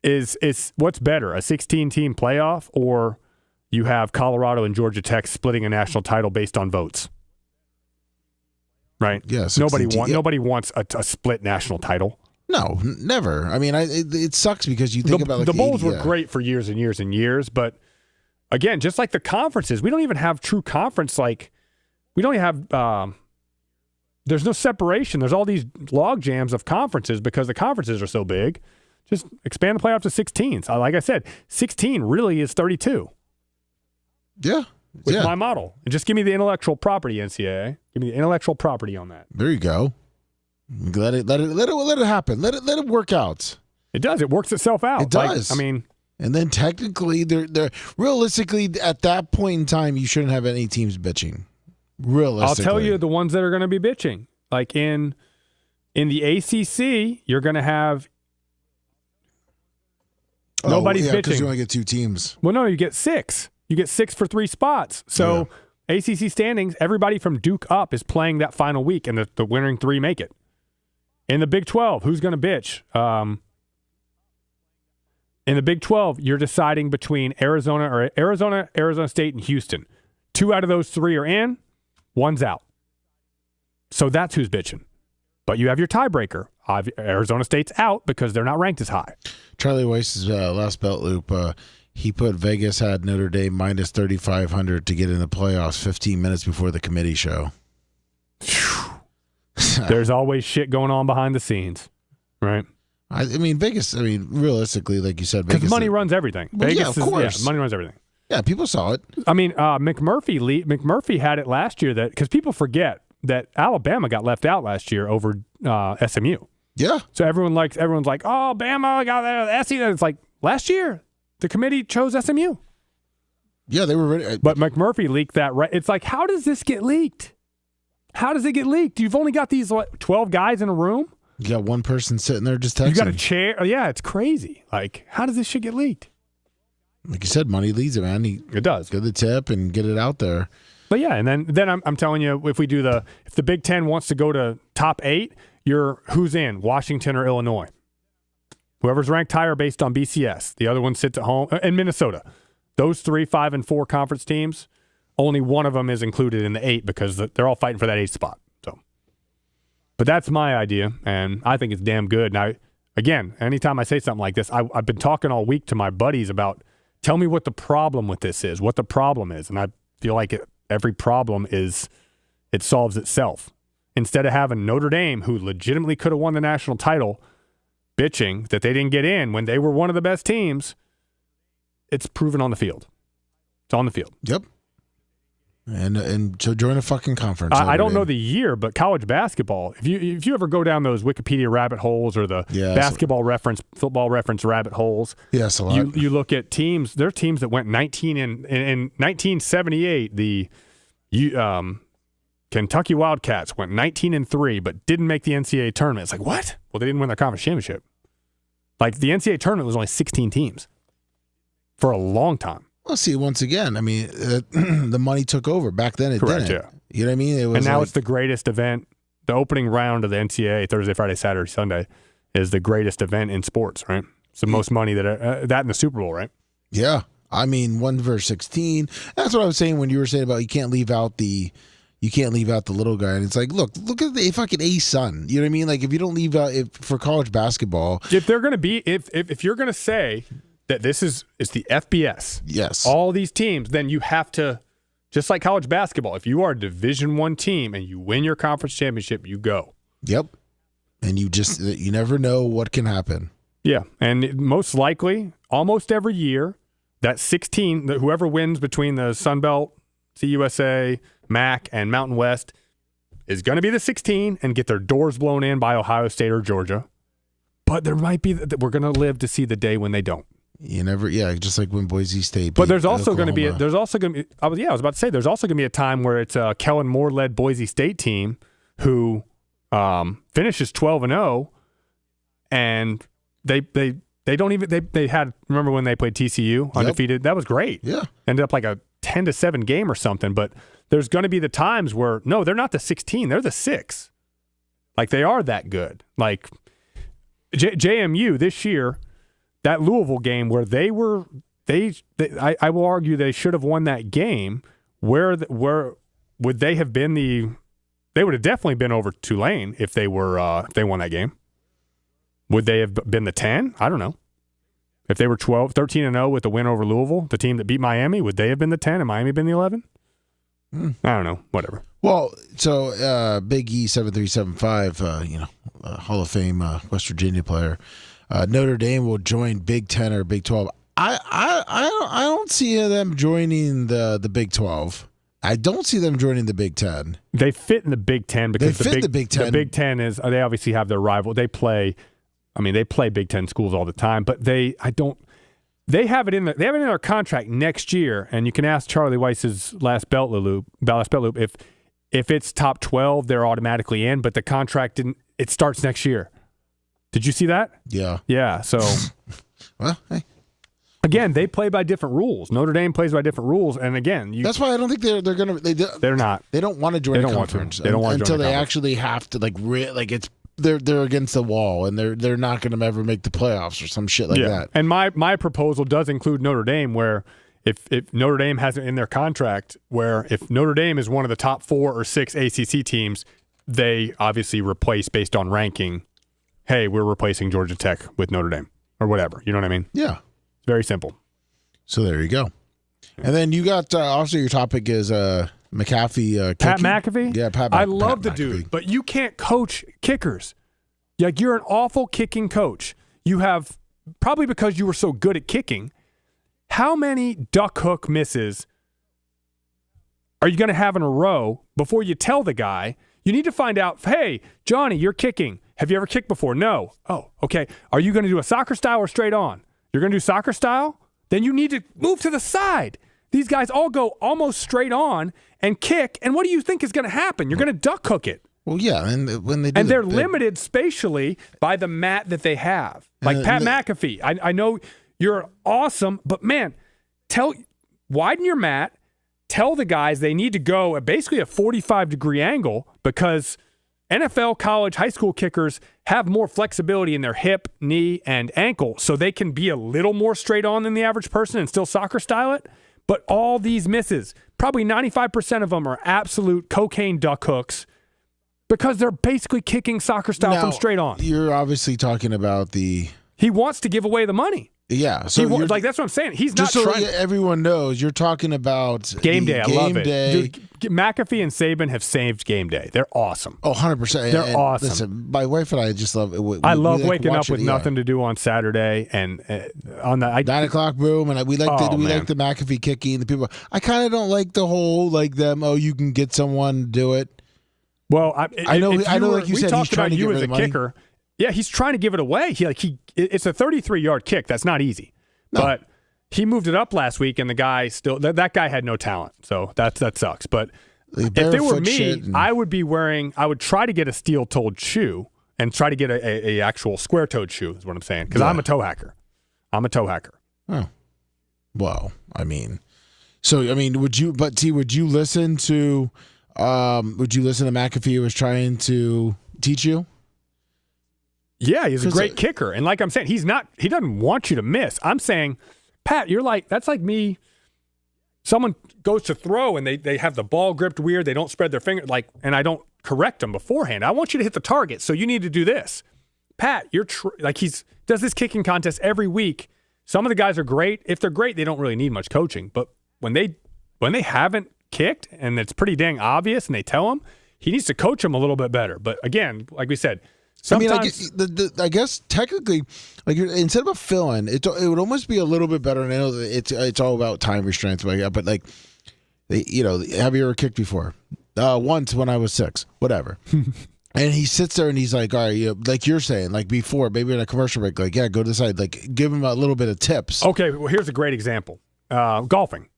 is what's better, a 16-team playoff, or you have Colorado and Georgia Tech splitting a national title based on votes? Right? Yeah. Nobody wants a split national title. No, never. It sucks because you think about the bowls were great for years and years and years, but again, just like the conferences, we don't even have true conference. Like we don't have. There's no separation. There's all these log jams of conferences because the conferences are so big. Just expand the playoff to 16. So like I said, 16 really is 32. Yeah. With my model. And just give me the intellectual property, NCAA. Give me the intellectual property on that. There you go. Let it happen. Let it work out. It does. It works itself out. It does. And then technically, they're realistically at that point in time, you shouldn't have any teams bitching. Realistically, I'll tell you the ones that are going to be bitching. Like in the ACC, you're going to have nobody's bitching because you only get 2 teams. Well, no, you get 6. You get 6 for 3 spots. So ACC standings, everybody from Duke up is playing that final week, and the winning 3 make it. In the Big 12, who's going to bitch? In the Big 12, you're deciding between Arizona, Arizona State, and Houston. 2 out of those 3 are in, 1's out. So that's who's bitching. But you have your tiebreaker. Arizona State's out because they're not ranked as high. Charlie Weiss's last belt loop, he put Vegas had Notre Dame minus 3,500 to get in the playoffs 15 minutes before the committee show. There's always shit going on behind the scenes, right? I mean, Vegas, realistically, like you said, because money runs everything. Well, Vegas of course. money runs everything. Yeah, people saw it. I mean, McMurphy had it last year because people forget that Alabama got left out last year over SMU. Yeah. So everyone's like, oh, Bama got that SEC. It's like last year the committee chose SMU. Yeah, they were ready. But McMurphy leaked that. Right. It's like, how does this get leaked? How does it get leaked? You've only got these 12 guys in a room. You got one person sitting there just texting. You got a chair. Yeah, it's crazy. Like, how does this shit get leaked? Like you said, money leads it, man. It does. Get the tip and get it out there. But yeah, and then I'm telling you, if the Big Ten wants to go to top 8, who's in? Washington or Illinois? Whoever's ranked higher based on BCS. The other one sits at home. And Minnesota. Those 3, 5, and 4 conference teams, only one of them is included in the 8 because they're all fighting for that 8th spot. So, but that's my idea, and I think it's damn good. Now, again, anytime I say something like this, I've been talking all week to my buddies about, tell me what the problem with this is, what the problem is. And I feel like every problem is, it solves itself. Instead of having Notre Dame, who legitimately could have won the national title, bitching that they didn't get in when they were one of the best teams, it's proven on the field. It's on the field. Yep. And so join a fucking conference. I don't know the year, but college basketball, if you ever go down those Wikipedia rabbit holes or the basketball reference, football reference rabbit holes, yes, a lot. You look at teams, there are teams that went 19 in 1978, the Kentucky Wildcats went 19-3, but didn't make the NCAA tournament. It's like, what? Well, they didn't win their conference championship. Like, the NCAA tournament was only 16 teams for a long time. Well, see, once again, I mean, the money took over. Back then, it didn't. Yeah. You know what I mean? It was, and now it's the greatest event. The opening round of the NCAA, Thursday, Friday, Saturday, Sunday, is the greatest event in sports, right? It's the most money that in the Super Bowl, right? Yeah. I mean, 1 versus 16. That's what I was saying when you were saying about you can't leave out the little guy. And it's like, look at the fucking A-Sun. You know what I mean? Like, if you don't leave out for college basketball. If they're going to be, if you're going to say that this is the FBS, yes, all these teams, then you have to, just like college basketball, if you are a Division I team and you win your conference championship, you go. Yep. And you never know what can happen. Yeah. And most likely, almost every year, that 16, whoever wins between the Sun Belt, CUSA, MAC, and Mountain West is going to be the 16 and get their doors blown in by Ohio State or Georgia. But there might be that we're going to live to see the day when they don't. You never, just like when Boise State. But there's also going to be, I was about to say, there's also going to be a time where it's a Kellen Moore-led Boise State team who finishes 12-0, and they don't even, they had, remember when they played TCU undefeated? Yep. That was great. Yeah. Ended up like a 10-7 game or something, but there's going to be the times where, no, they're not the 16, they're the 6. Like, they are that good. Like, JMU this year, that Louisville game where I will argue they should have won that game. Where would they have been they would have definitely been over Tulane if they won that game. Would they have been the 10? I don't know. If they were 13-0 with the win over Louisville, the team that beat Miami, would they have been the 10 and Miami been the 11? I don't know. Whatever. Well, so Big E 7375, Hall of Fame West Virginia player. Notre Dame will join Big 10 or Big 12 I don't see them joining the Big 12. I don't see them joining the Big 10. They fit in the Big 10 because the Big 10. The Big 10 is they obviously have their rival. They play Big 10 schools all the time, but they have it in their contract next year. And you can ask Charlie Weiss's last belt loop if it's top 12, they're automatically in. But the contract it starts next year. Did you see that? Yeah. Yeah. So, well, hey. Again, they play by different rules. Notre Dame plays by different rules, and again, that's why I don't think they're gonna. They're not. They don't want to join a conference. They don't want to until join they actually have to it's. They're against the wall, and they're not going to ever make the playoffs or some shit like that. And my proposal does include Notre Dame, where if Notre Dame has it in their contract, where if Notre Dame is one of the top 4 or 6 ACC teams, they obviously replace based on ranking. Hey, we're replacing Georgia Tech with Notre Dame or whatever. You know what I mean? Yeah. It's very simple. So there you go. And then you got also your topic is McAfee. Pat McAfee? Yeah, I love the dude, but you can't coach kickers. Like, you're an awful kicking coach. You have, probably because you were so good at kicking, how many duck hook misses are you going to have in a row before you tell the guy? You need to find out, hey, Johnny, you're kicking. Have you ever kicked before? No. Oh, okay. Are you going to do a soccer style or straight on? You're going to do soccer style? Then you need to move to the side. These guys all go almost straight on and kick, and what do you think is going to happen? You're going to duck hook it. Well, yeah, and when they do, and they're limited spatially by the mat that they have. Like Pat McAfee, I know you're awesome, but man, widen your mat. Tell the guys they need to go at basically a 45-degree angle because NFL, college, high school kickers have more flexibility in their hip, knee, and ankle, so they can be a little more straight on than the average person and still soccer style it. But all these misses, probably 95% of them are absolute cocaine duck hooks because they're basically kicking soccer style from straight on. You're obviously talking about He wants to give away the money. Yeah, so like that's what I'm saying. He's just not so trying. Everyone knows you're talking about game day. I love it. Dude, McAfee and Saban have saved game day. They're awesome. Oh, 100%. They're awesome. Listen, my wife and I just love it. I love waking up with nothing to do on Saturday and on the 9 o'clock boom, and we like the McAfee kicking. The people. I kind of don't like the whole them. Oh, you can get someone to do it. Well, I know. Like you we said, talked he's trying about to you get as rid a of kicker. Yeah, he's trying to give it away. It's a 33-yard kick. That's not easy. No. But he moved it up last week, and the guy still that guy had no talent, so that sucks. But if it were me, I would try to get a steel-toed shoe and try to get a actual square-toed shoe. Is what I'm saying because I'm a toe hacker. Oh, well, would you? But T, would you listen to? Would you listen to McAfee was trying to teach you? Yeah, he's a great kicker. And like I'm saying, he doesn't want you to miss. I'm saying, Pat, that's like me. Someone goes to throw and they have the ball gripped weird. They don't spread their finger and I don't correct them beforehand. I want you to hit the target. So you need to do this. Pat, he does this kicking contest every week. Some of the guys are great. If they're great, they don't really need much coaching. But when they haven't kicked and it's pretty dang obvious and they tell him, he needs to coach them a little bit better. But again, like we said, sometimes, I guess technically, instead of a fill-in, it would almost be a little bit better. And I know that it's all about time restraints, but have you ever kicked before? Once when I was 6, whatever. And he sits there and he's like, all right, like you're saying, like before, maybe in a commercial break, go to the side, give him a little bit of tips. Okay, well, here's a great example. Golfing.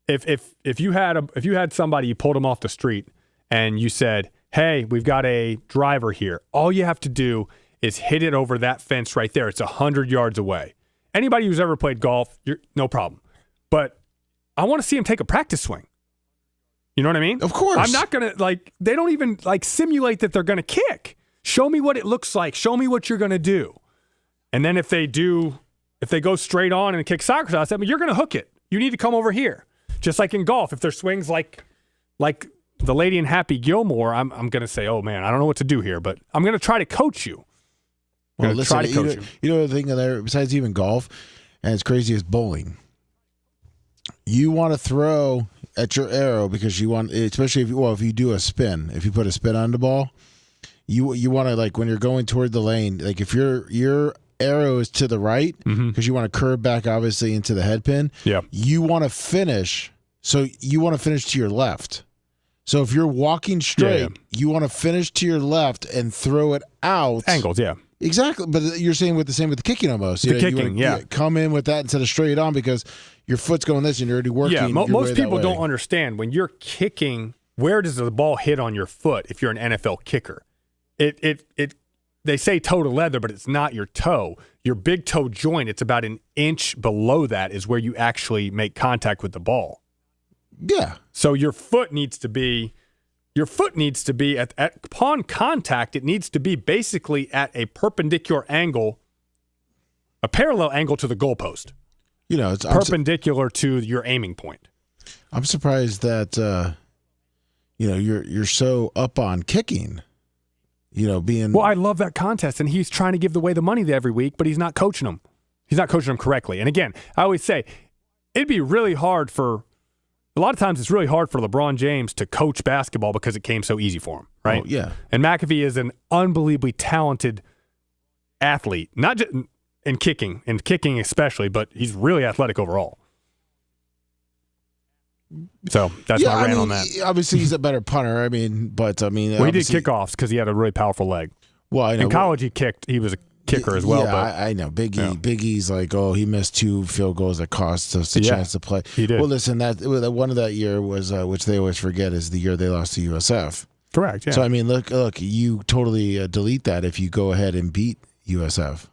If you had somebody, you pulled them off the street, and you said, hey, we've got a driver here. All you have to do is hit it over that fence right there. It's 100 yards away. Anybody who's ever played golf, no problem. But I want to see him take a practice swing. You know what I mean? Of course. I'm not going to, they don't even, simulate that they're going to kick. Show me what it looks like. Show me what you're going to do. And then if they go straight on and kick soccer style, I said, you're going to hook it. You need to come over here. Just like in golf, if their swings like the lady in Happy Gilmore, I'm going to say, oh, man, I don't know what to do here, but I'm going to try to coach you. Well, listen, you know the thing there, besides even golf, and it's crazy as bowling. You want to throw at your arrow because you want, especially if you do a spin, if you put a spin on the ball, you want to, when you're going toward the lane, if you're arrow is to the right because you want to curve back, obviously, into the head pin. Yeah. You want to finish. So you want to finish to your left. So if you're walking straight, you want to finish to your left and throw it out. Angles, yeah. Exactly. But you're saying with the kicking almost. The kicking, you come in with that instead of straight on because your foot's going this and you're already working. Yeah, most people don't understand when you're kicking, where does the ball hit on your foot if you're an NFL kicker? They say toe to leather, but it's not your toe. Your big toe joint, it's about an inch below that is where you actually make contact with the ball. Yeah. So your foot needs to be at upon contact, it needs to be basically at a perpendicular angle, a parallel angle to the goalpost. It's perpendicular to your aiming point. I'm surprised that you're so up on kicking. Well, I love that contest, and he's trying to give away the money every week, but he's not coaching them. He's not coaching them correctly. And again, I always say it'd be really hard a lot of times it's really hard for LeBron James to coach basketball because it came so easy for him, right? Oh, yeah. And McAfee is an unbelievably talented athlete, not just in kicking especially, but he's really athletic overall. So that's my rant on that. Obviously, he's a better punter. Well, he did kickoffs because he had a really powerful leg. Well, I know. In college, he was a kicker as well. Yeah, but I know. Big E's like, he missed 2 field goals that cost us a chance to play. He did. Well, listen, that one of that year was, which they always forget, is the year they lost to USF. Correct. Yeah. So look, you totally delete that if you go ahead and beat USF.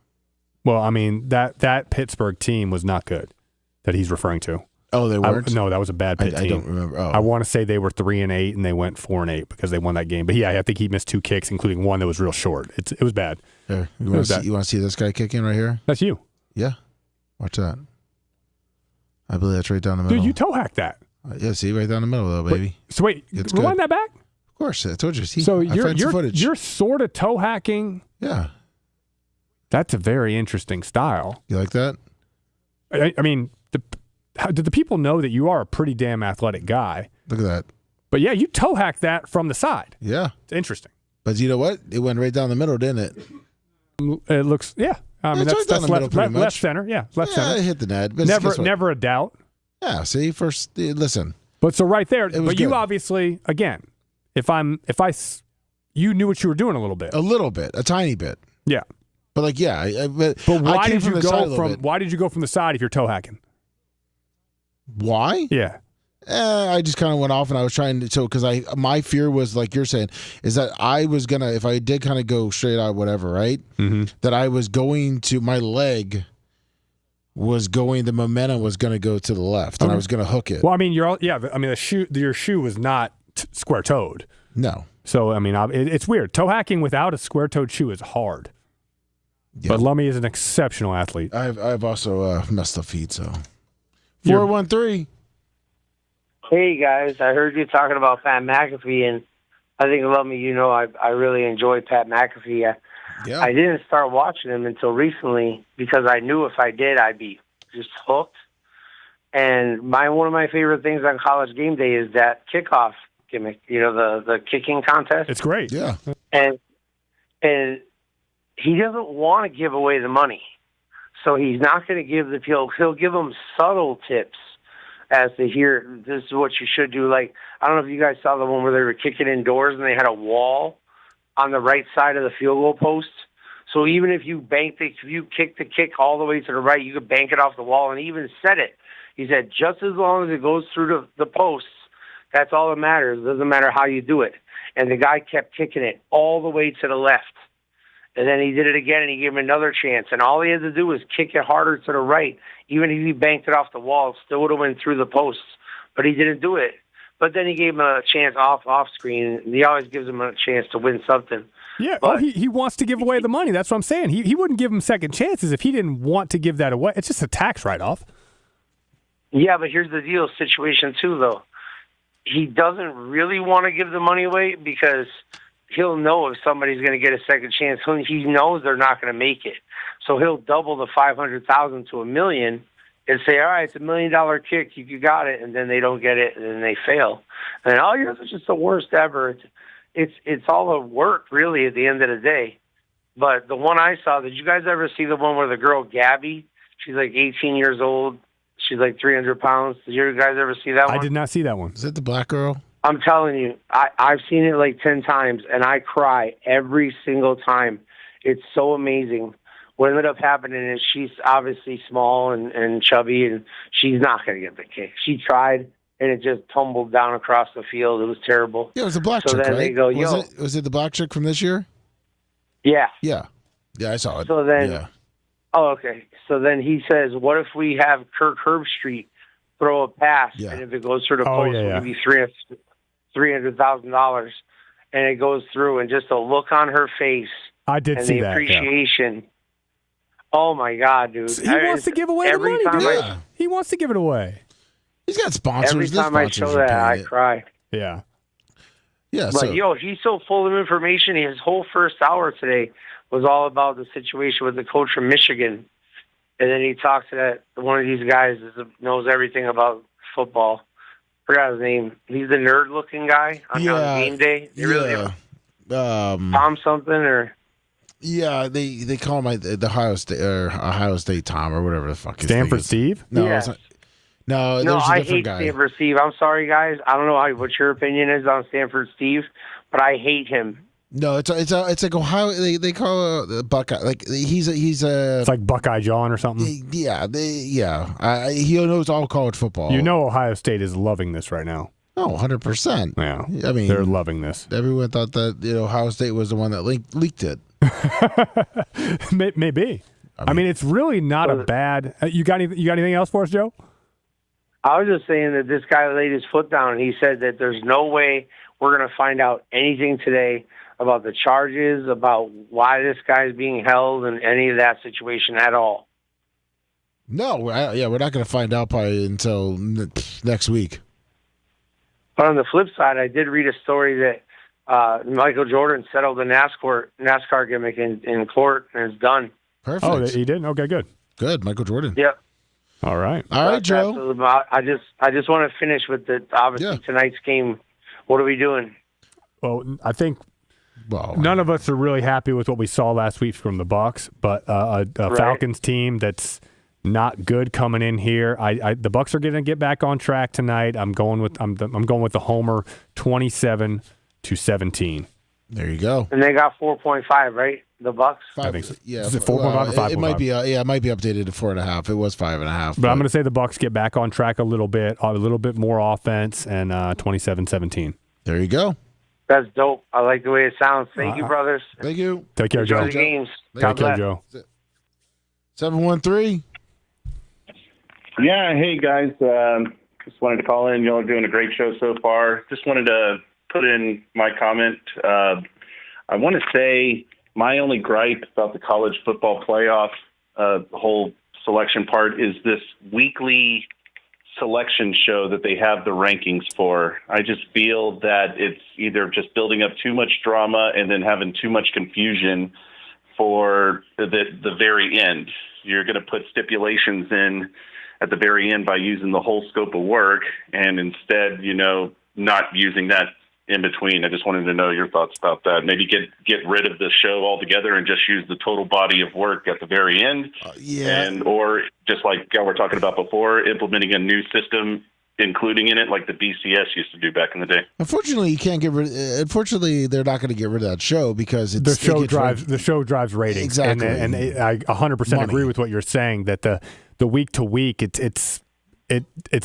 Well, that Pittsburgh team was not good that he's referring to. Oh, they weren't? No, that was a bad Pitt team. I don't remember. Oh. I want to say they were 3-8 and they went 4-8 because they won that game. But I think he missed 2 kicks, including one that was real short. It was bad. Here, you want to see this guy kicking right here? That's you. Yeah. Watch that. I believe that's right down the middle. Dude, you toe hacked that. Yeah, see, right down the middle, though, baby. Wait, rewind that back? Of course, I told you. See, so you're sort of toe hacking. Yeah. That's a very interesting style. You like that? Did the people know that you are a pretty damn athletic guy? Look at that. But yeah, you toe hacked that from the side. Yeah. It's interesting. But you know what? It went right down the middle, didn't it? It looks, yeah. That's right down the middle, left center. Yeah, left center. I hit the net. But never a doubt. Yeah, see, first, listen. But so right there, but you good. obviously, again, you knew what you were doing a little bit. A little bit, a tiny bit. Yeah. But but why did you go from the side if you're toe hacking? Why? Yeah. I just kind of went off and I was trying to, because my fear was, like you're saying, is that I was going to, if I did kind of go straight out, whatever, right? Mm-hmm. That I was going to, my leg was going, the momentum was going to go to the left and I was going to hook it. Well, your shoe was not square toed. No. So, it's weird. Toe hacking without a square toed shoe is hard. Yeah. But Lummy is an exceptional athlete. I've also messed up feet, so. 413. Hey guys, I heard you talking about Pat McAfee, and I think I really enjoy Pat McAfee. I didn't start watching him until recently because I knew if I did, I'd be just hooked. And one of my favorite things on College Game Day is that kickoff gimmick. The kicking contest. It's great. Yeah. And he doesn't want to give away the money. So he's not going to give he'll give them subtle tips as to this is what you should do. Like, I don't know if you guys saw the one where they were kicking indoors and they had a wall on the right side of the field goal post. So even if you kick the kick all the way to the right, you could bank it off the wall, and he even said it. He said, just as long as it goes through the posts, that's all that matters. It doesn't matter how you do it. And the guy kept kicking it all the way to the left. And then he did it again, and he gave him another chance. And all he had to do was kick it harder to the right. Even if he banked it off the wall, it still would have went through the posts. But he didn't do it. But then he gave him a chance off screen. And he always gives him a chance to win something. Yeah, he wants to give away the money. That's what I'm saying. He wouldn't give him second chances if he didn't want to give that away. It's just a tax write-off. Yeah, but here's the deal situation, too, though. He doesn't really want to give the money away because he'll know if somebody's going to get a second chance. He knows they're not going to make it. So he'll double the $500,000 to $1 million and say, all right, it's $1 million kick. You got it. And then they don't get it, and then they fail. And yours is just the worst ever. It's all a work, really, at the end of the day. But the one I saw, did you guys ever see the one where the girl Gabby? She's like 18 years old. She's like 300 pounds. Did you guys ever see that one? I did not see that one. Is that the black girl? I'm telling you, I've seen it like 10 times, and I cry every single time. It's so amazing. What ended up happening is she's obviously small and chubby, and she's not going to get the kick. She tried, and it just tumbled down across the field. It was terrible. Yeah, it was the black So chick, then right? they go, yo. Was it the black chick from this year? Yeah. Yeah. Yeah, I saw it. So then, yeah. oh, okay. So then he says, what if we have Kirk Herbstreit throw a pass, Yeah. and if it goes through the Oh, post, yeah, we'll give you $300,000. And it goes through, and just the look on her face I did and see the that. Yeah. appreciation. Oh, my God, dude. He wants to give away the money, dude. Yeah. He wants to give it away. He's got sponsors. Every The time I sponsors show are that, I paying it. cry. Yeah. Yeah, But, so yo, he's so full of information. His whole first hour today was all about the situation with the coach from Michigan. And then he talks to one of these guys that knows everything about football. Forgot his name. He's the nerd-looking guy on game day. They really Tom something or yeah, they call him the Ohio State Tom or whatever the fuck his Stanford thing is. Steve? No, Yeah. it's not, no, no, there's a I different hate guy. Stanford Steve. I'm sorry, guys. I don't know what your opinion is on Stanford Steve, but I hate him. No, it's like Ohio. They call the Buckeye. Like he's a. It's like Buckeye John or something. Yeah, he knows all college football. You know Ohio State is loving this right now. Oh, 100%. Yeah. I mean, they're loving this. Everyone thought that Ohio State was the one that leaked it. Maybe. I mean, it's really not a bad. You got anything else for us, Joe? I was just saying that this guy laid his foot down and he said that there's no way we're going to find out anything today about the charges, about why this guy's being held, and any of that situation at all. No, we're not going to find out probably until next week. But on the flip side, I did read a story that Michael Jordan settled the NASCAR gimmick in court, and it's done. Perfect. Oh, he did? Okay, good. Good, Michael Jordan. Yep. All right. All right, Joe. I just want to finish with obviously tonight's game. What are we doing? Well, I think none of us are really happy with what we saw last week from the Bucs, but a Falcons team that's not good coming in here. The Bucs are going to get back on track tonight. I'm going with the Homer 27-17. There you go. And they got 4.5, right? The Bucs. I think so. Yeah, Is it 4.5 or 5.5? It might be. It might be updated to 4.5. It was 5.5. But I'm going to say the Bucs get back on track a little bit more offense, and 27-17. There you go. That's dope. I like the way it sounds. Thank you, brothers. Thank you. Take care, Enjoy Joe. the games. Take care, Joe. 713. Yeah, hey guys. Just wanted to call in. Y'all are doing a great show so far. Just wanted to put in my comment. I want to say my only gripe about the college football playoff, the whole selection part, is this weekly selection show that they have the rankings for. I just feel that it's either just building up too much drama and then having too much confusion for the very end. You're going to put stipulations in at the very end by using the whole scope of work, and instead, not using that in between. I just wanted to know your thoughts about that. Maybe get rid of the show altogether and just use the total body of work at the very end. Or just like y'all were talking about before, implementing a new system, including in it like the BCS used to do back in the day. Unfortunately, you can't get rid. Unfortunately, they're not going to get rid of that show because the show drives ratings. Exactly, and I 100% agree with what you're saying that the week to week it's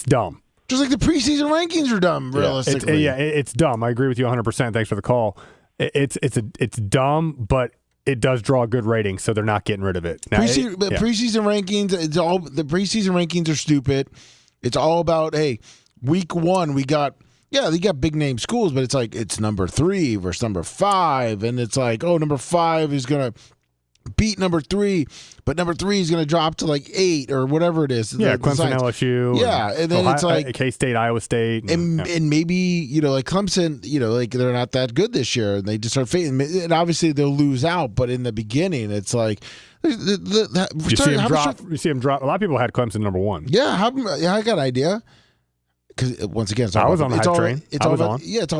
dumb. Just like the preseason rankings are dumb, realistically. It's dumb. I agree with you 100%. Thanks for the call. It's dumb, but it does draw a good rating, so they're not getting rid of it. Now, preseason rankings, the preseason rankings are stupid. It's all about, hey, week one they got big name schools, but it's like it's number 3 versus number 5, and it's like, oh, number 5 is gonna beat number 3, but number 3 is going to drop to like 8 or whatever it is. Yeah, Clemson, LSU. Yeah, and then it's like K-State, Iowa State. And maybe, like Clemson, like they're not that good this year, and they just start fading. And obviously they'll lose out, but in the beginning, it's like you see them drop. A lot of people had Clemson number 1. Yeah, I got an idea. Because once again, I was on the hype train. It's all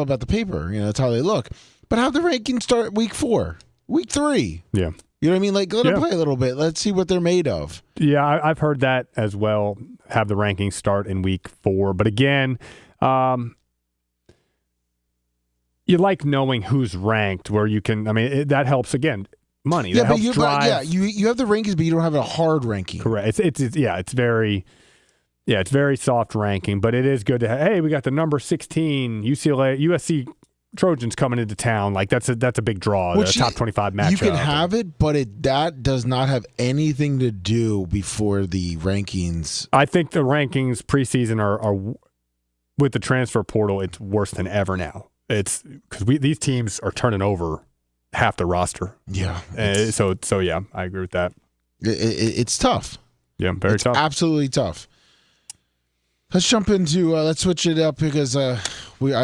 about the paper. That's how they look. But have the rankings start at week 4. week 3. Yeah. You know what I mean? Like, let them play a little bit. Let's see what they're made of. Yeah, I've heard that as well. Have the rankings start in week 4. But again, you like knowing who's ranked where you can, that helps, again, money. Yeah, that but helps drive. you have the rankings, but you don't have a hard ranking. Correct. It's very soft ranking, but it is good to have, hey, we got the number 16 USC Trojans coming into town. Like that's a big draw. The top 25 matchup. You can have it, but that does not have anything to do before the rankings. I think the rankings preseason are with the transfer portal. It's worse than ever now. It's because these teams are turning over half the roster. Yeah. So yeah, I agree with that. It's tough. Yeah, very tough. Absolutely tough. Let's jump into. Let's switch it up because I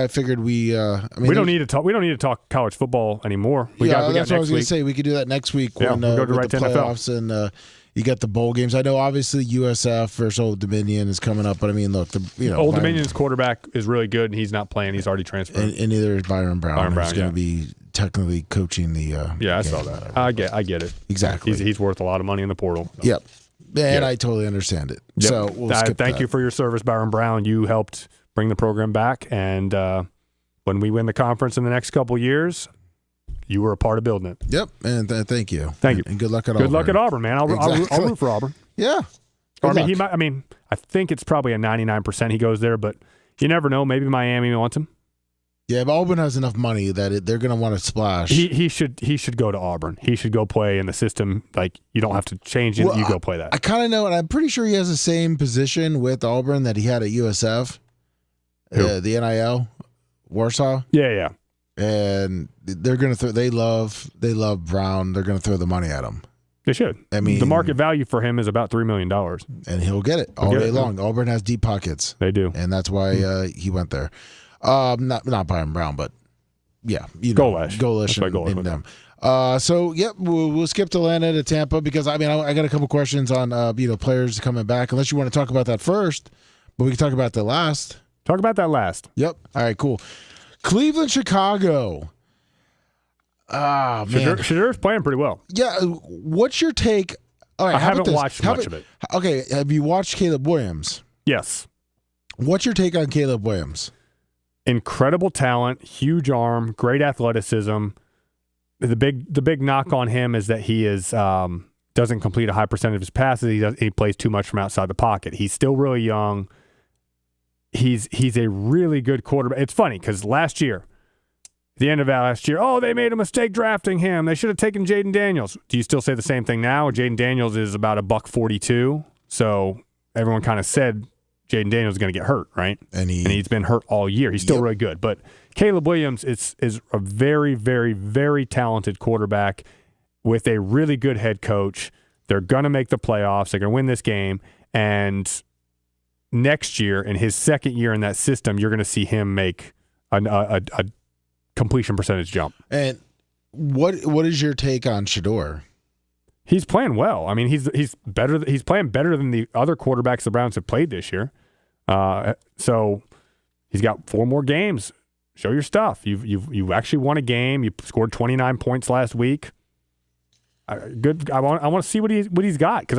figured we don't need to talk. We don't need to talk college football anymore. We got that's what I was going to week. say. We could do that next week when we'll go right the to playoffs NFL. And you got the bowl games. I know obviously USF versus Old Dominion is coming up, but I mean, look, Old Dominion's quarterback is really good, and he's not playing. He's already transferred. And neither is Byron Brown. Who's going to be technically coaching the. I saw that. I get it. Exactly. He's worth a a lot of money in the portal. So. Yep. And I totally understand it. Yep. So we'll skip thank you for your service, Byron Brown. You helped bring the program back, and when we win the conference in the next couple years, you were a part of building it. Yep, and thank you. Thank you. And good luck at Auburn. Good luck at Auburn, man. I'll root for Auburn. Yeah. I think it's probably a 99% he goes there, but you never know. Maybe Miami wants him. Yeah, but Auburn has enough money that they're going to want to splash. He should go to Auburn. He should go play in the system. Like, you don't have to change it. You go play that. I kind of know, and I'm pretty sure he has the same position with Auburn that he had at USF, the NIL, Warsaw. Yeah. And they're going to throw. They love Brown. They're going to throw the money at him. They should. I mean, the market value for him is about $3 million, and he'll get it all day long. Auburn has deep pockets. They do, and that's why he went there. Not Byron Brown, but yeah, Golish and them. We'll skip to Atlanta to Tampa because I got a couple questions on players coming back. Unless you want to talk about that first, but we can talk about that last. Talk about that last. Yep. All right. Cool. Cleveland, Chicago. Man, Shedur's playing pretty well. Yeah. What's your take? All right, I haven't watched much of it. Okay. Have you watched Caleb Williams? Yes. What's your take on Caleb Williams? Incredible talent, huge arm, great athleticism. The big knock on him is that he doesn't complete a high percentage of his passes. He plays too much from outside the pocket. He's still really young. He's a really good quarterback. It's funny because last year, the end of last year, they made a mistake drafting him. They should have taken Jaden Daniels. Do you still say the same thing now? Jaden Daniels is about $142, so everyone kind of said Jaden Daniels is going to get hurt, right? And he's been hurt all year. He's still really good. But Caleb Williams is a very, very, very talented quarterback with a really good head coach. They're going to make the playoffs. They're going to win this game. And next year, in his second year in that system, you're going to see him make a completion percentage jump. And what is your take on Shedeur? He's playing well. I mean, he's better. He's playing better than the other quarterbacks the Browns have played this year. So he's got 4 more games. Show your stuff. You actually won a game. You scored 29 points last week. Good. I want to see what he's got because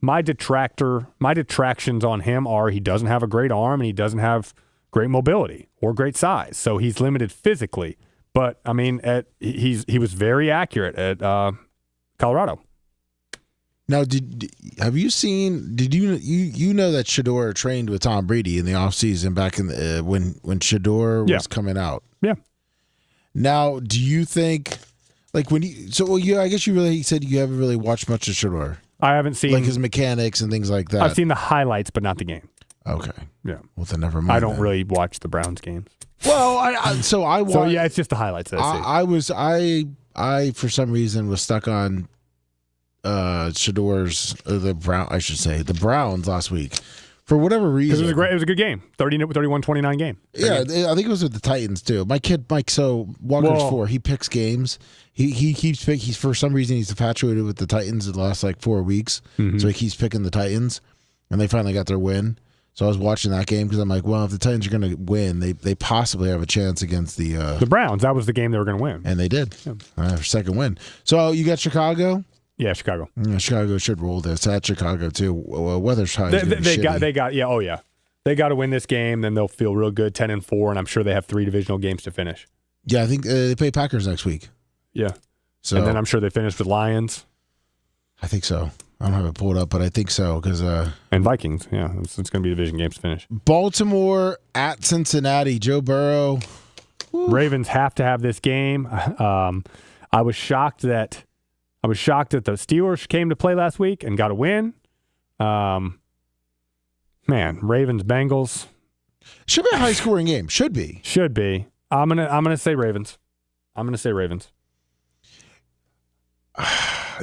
my detractions on him are he doesn't have a great arm and he doesn't have great mobility or great size. So he's limited physically. But I mean, he was very accurate at Colorado. Now, have you seen? Did you know that Shedeur trained with Tom Brady in the offseason back in the when Shedeur was coming out? Yeah. Now, do you think like when you? So I guess you said you haven't really watched much of Shedeur. I haven't seen like his mechanics and things like that. I've seen the highlights, but not the game. Okay. Yeah. Well, then never mind. I don't really watch the Browns games. Well, I watch. So yeah, it's just the highlights that I see. I for some reason was stuck on Shedeur's the Browns last week for whatever reason. It was a good game. 31-29 game. Yeah, I think it was with the Titans too. My kid Mike, so Walker's 4. He picks games. He's for some reason he's infatuated with the Titans in the last 4 weeks. Mm-hmm. So he keeps picking the Titans, and they finally got their win. So I was watching that game because I'm like, well, if the Titans are going to win, they possibly have a chance against the Browns. That was the game they were going to win. And they did. Yeah. Second win. So you got Chicago? Yeah, Chicago. Yeah, Chicago should roll this. At Chicago, too. Weather's high. They got, yeah. They got to win this game, then they'll feel real good, 10-4, and I'm sure they have 3 divisional games to finish. Yeah, I think they play Packers next week. Yeah. So, and then I'm sure they finish with Lions. I think so. I don't have it pulled up, but I think so. And Vikings, yeah. It's going to be division games to finish. Baltimore at Cincinnati. Joe Burrow. Woo. Ravens have to have this game. I was shocked that the Steelers came to play last week and got a win. Man, Ravens, Bengals. Should be a high-scoring game. Should be. I'm gonna say Ravens.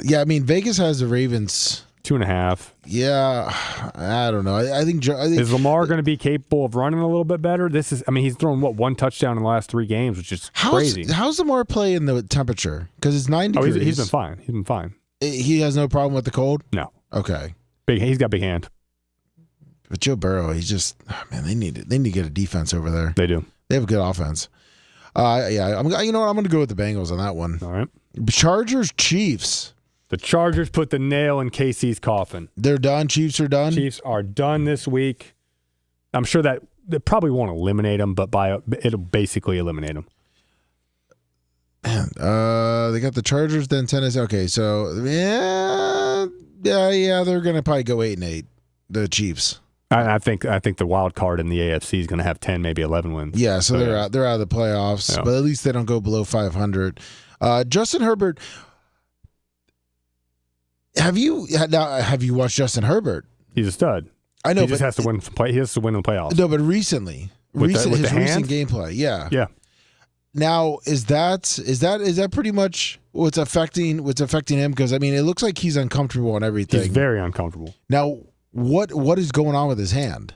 Yeah, I mean Vegas has the Ravens 2.5. Yeah, I don't know. I think is Lamar going to be capable of running a little bit better? He's thrown one touchdown in the last 3 games, which is crazy. How's Lamar play in the temperature? Because it's 90 degrees. He's been fine. He has no problem with the cold. No. Okay. He's got big hand. But Joe Burrow, he's just they need to get a defense over there. They do. They have a good offense. Yeah, I'm going to go with the Bengals on that one. All right. Chargers, Chiefs. The Chargers put the nail in KC's coffin. They're done. Chiefs are done. Chiefs are done this week. I'm sure that they probably won't eliminate them, but it'll basically eliminate them. Man, they got the Chargers, then Tennessee. Okay, so yeah, they're gonna probably go 8-8. The Chiefs. I think the wild card in the AFC is going to have 10, maybe 11 wins. Yeah, so they're out. They're out of the playoffs, but at least they don't go below 500. Justin Herbert. Have you watched Justin Herbert? He's a stud. I know, he just has to win. He has to win in the playoffs. No, but recent gameplay, yeah. Now, is that pretty much what's affecting him? Because I mean, it looks like he's uncomfortable and everything. He's very uncomfortable. Now, what is going on with his hand?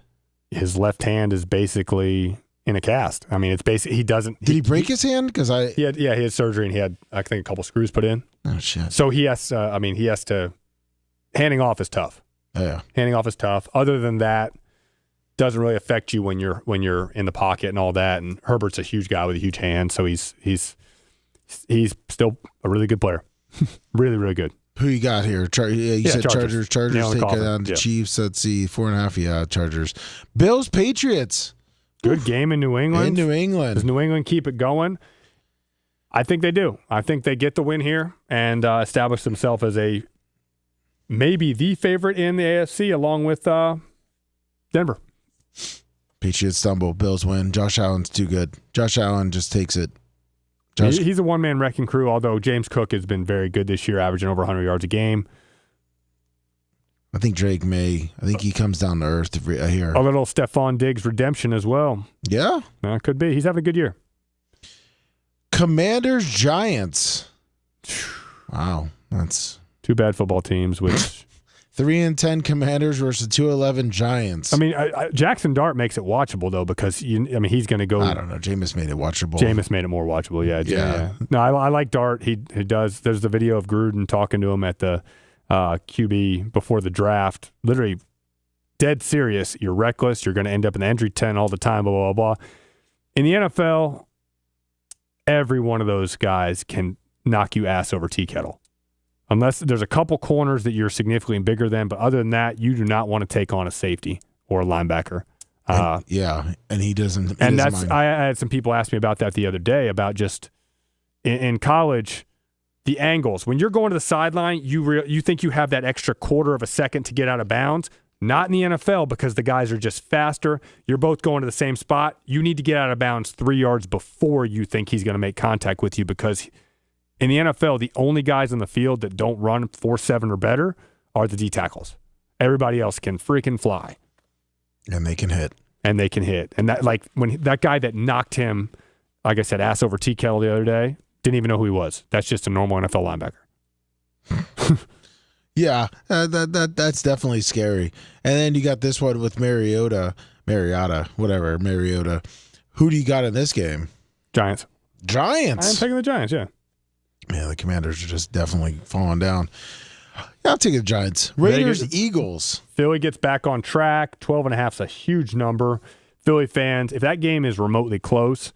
His left hand is basically in a cast. I mean, it's basically he doesn't. Did he break his hand? Because he had surgery and he had I think a couple screws put in. Oh shit! So he has to. Handing off is tough. Yeah, handing off is tough. Other than that, doesn't really affect you when you're in the pocket and all that. And Herbert's a huge guy with a huge hand, so he's still a really good player, really really good. Who you got here? You said Chargers. Chargers take it on the Chiefs. Let's see, 4.5. Yeah, Chargers. Bills, Patriots. Good game in New England. Does New England keep it going? I think they do. I think they get the win here and establish themselves as maybe the favorite in the AFC along with Denver. Patriots stumble. Bills win. Josh Allen's too good. Josh Allen just takes it. He's a one-man wrecking crew, although James Cook has been very good this year, averaging over 100 yards a game. I think Drake May. I think he comes down to earth here. A little Stephon Diggs redemption as well. Yeah. Could be. He's having a good year. Commanders, Giants. Wow. That's 2 bad football teams, which 3-10 Commanders versus 2-11 Giants. I mean, Jackson Dart makes it watchable though because he's going to go. I don't know. Jameis made it watchable. Jameis made it more watchable. Yeah. No, I like Dart. He does. There's the video of Gruden talking to him at the QB before the draft. Literally, dead serious. You're reckless. You're going to end up in the injury tent all the time. Blah blah blah. In the NFL, every one of those guys can knock you ass over tea kettle. Unless there's a couple corners that you're significantly bigger than, but other than that, you do not want to take on a safety or a linebacker. And he doesn't. I had some people ask me about that the other day about just in college, the angles. When you're going to the sideline, you think you have that extra quarter of a second to get out of bounds. Not in the NFL because the guys are just faster. You're both going to the same spot. You need to get out of bounds 3 yards before you think he's going to make contact with you because in the NFL, the only guys on the field that don't run 4.7 or better are the D tackles. Everybody else can freaking fly. And they can hit. And that, like, when that guy that knocked him, like I said, ass over tea kettle the other day, didn't even know who he was. That's just a normal NFL linebacker. Yeah, that's definitely scary. And then you got this one with Mariota. Who do you got in this game? Giants. I'm taking the Giants, yeah. Yeah, the Commanders are just definitely falling down. Yeah, I'll take the Giants. Raiders, Eagles. Philly gets back on track. 12.5 is a huge number. Philly fans, if that game is remotely close,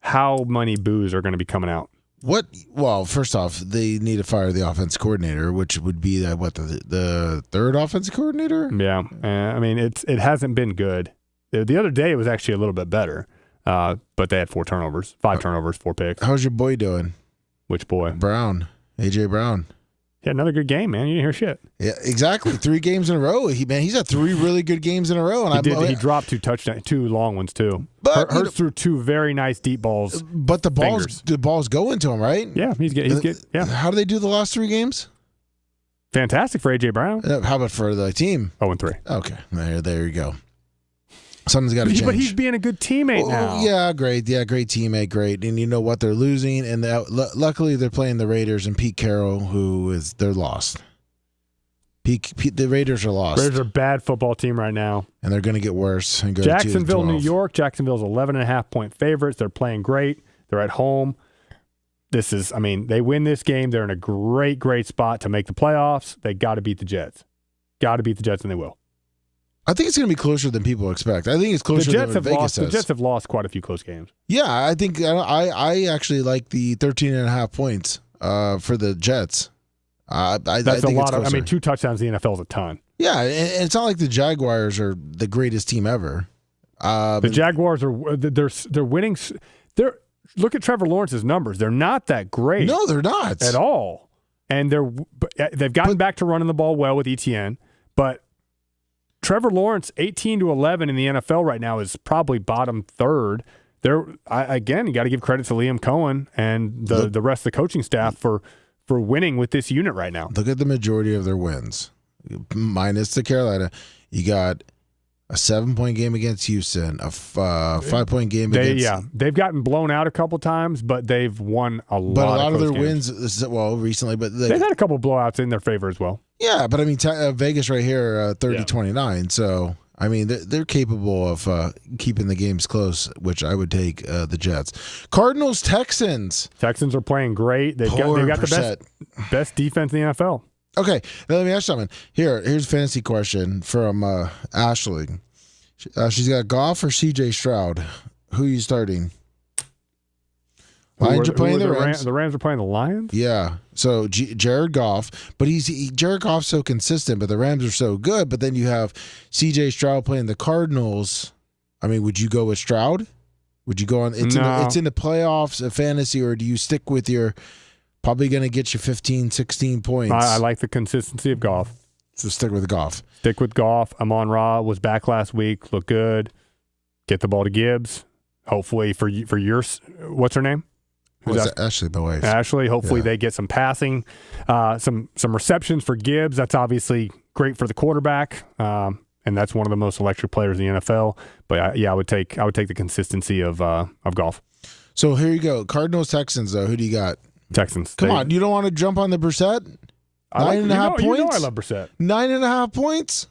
how many boos are going to be coming out? What? Well, first off, they need to fire the offense coordinator, which would be the third offensive coordinator. Yeah, I mean it hasn't been good. The other day it was actually a little bit better, but they had 4 turnovers, 5 turnovers, 4 picks. How's your boy doing? Which boy? Brown, AJ Brown. Yeah, another good game, man. You didn't hear shit. Yeah, exactly. 3 games in a row. He's had 3 really good games in a row, and he dropped 2 touchdowns, 2 long ones too. But Hurts threw 2 very nice deep balls. But the ball's going to him, right? Yeah, he's good. Yeah. How do they do the last 3 games? Fantastic for AJ Brown. How about for the team? 0-3. Okay, there you go. Something's got to change. But he's being a good teammate now. Yeah, great. Yeah, great teammate, great. And you know what? They're losing, and luckily they're playing the Raiders and Pete Carroll, they're lost. The Raiders are lost. Raiders are a bad football team right now. And they're going to get worse. And go Jacksonville, to New York. Jacksonville's 11.5-point favorites. They're playing great. They're at home. They win this game. They're in a great, great spot to make the playoffs. They got to beat the Jets. Got to beat the Jets, and they will. I think it's going to be closer than people expect. I think it's closer than Vegas says. The Jets have lost quite a few close games. Yeah, I think I actually like the 13.5 points for the Jets. That's a lot of. 2 touchdowns in the NFL is a ton. Yeah, and it's not like the Jaguars are the greatest team ever. The Jaguars they're winning. Look at Trevor Lawrence's numbers. They're not that great. No, they're not at all. And they've gotten back to running the ball well with ETN, but Trevor Lawrence 18-11 in the NFL right now is probably bottom third. Again, you got to give credit to Liam Cohen and the rest of the coaching staff for winning with this unit right now. Look at the majority of their wins, minus the Carolina. You got a 7-point game against Houston, a 5-point game against. Yeah, they've gotten blown out a couple times, but they've won a lot. But a lot of their games. wins, recently, but they've had a couple blowouts in their favor as well. Yeah, but Vegas right here, 30-29. So they're capable of keeping the games close, which I would take the Jets. Cardinals, Texans. Texans are playing great. They've got the best defense in the NFL. Okay, now let me ask something. Here's a fantasy question from Ashley. She's got Goff or C.J. Stroud. Who are you starting? Lions are playing the Rams. The Rams are playing the Lions? Yeah. So Jared Goff, but Jared Goff's so consistent, but the Rams are so good. But then you have C.J. Stroud playing the Cardinals. Would you go with Stroud? Would you go on? It's in the playoffs of fantasy, or do you stick with your probably going to get you 15, 16 points? I like the consistency of Goff. So stick with Goff. Stick with Goff. Amon-Ra was back last week. Looked good. Get the ball to Gibbs. Hopefully for your what's her name? Ashley, my wife. Ashley, hopefully they get some passing, some receptions for Gibbs. That's obviously great for the quarterback, and that's one of the most electric players in the NFL. But I would take the consistency of Goff. So here you go, Cardinals, Texans. Though, who do you got? Texans. Come on, you don't want to jump on the Brissett? 9.5 points. You know I love Brissett. 9.5 points.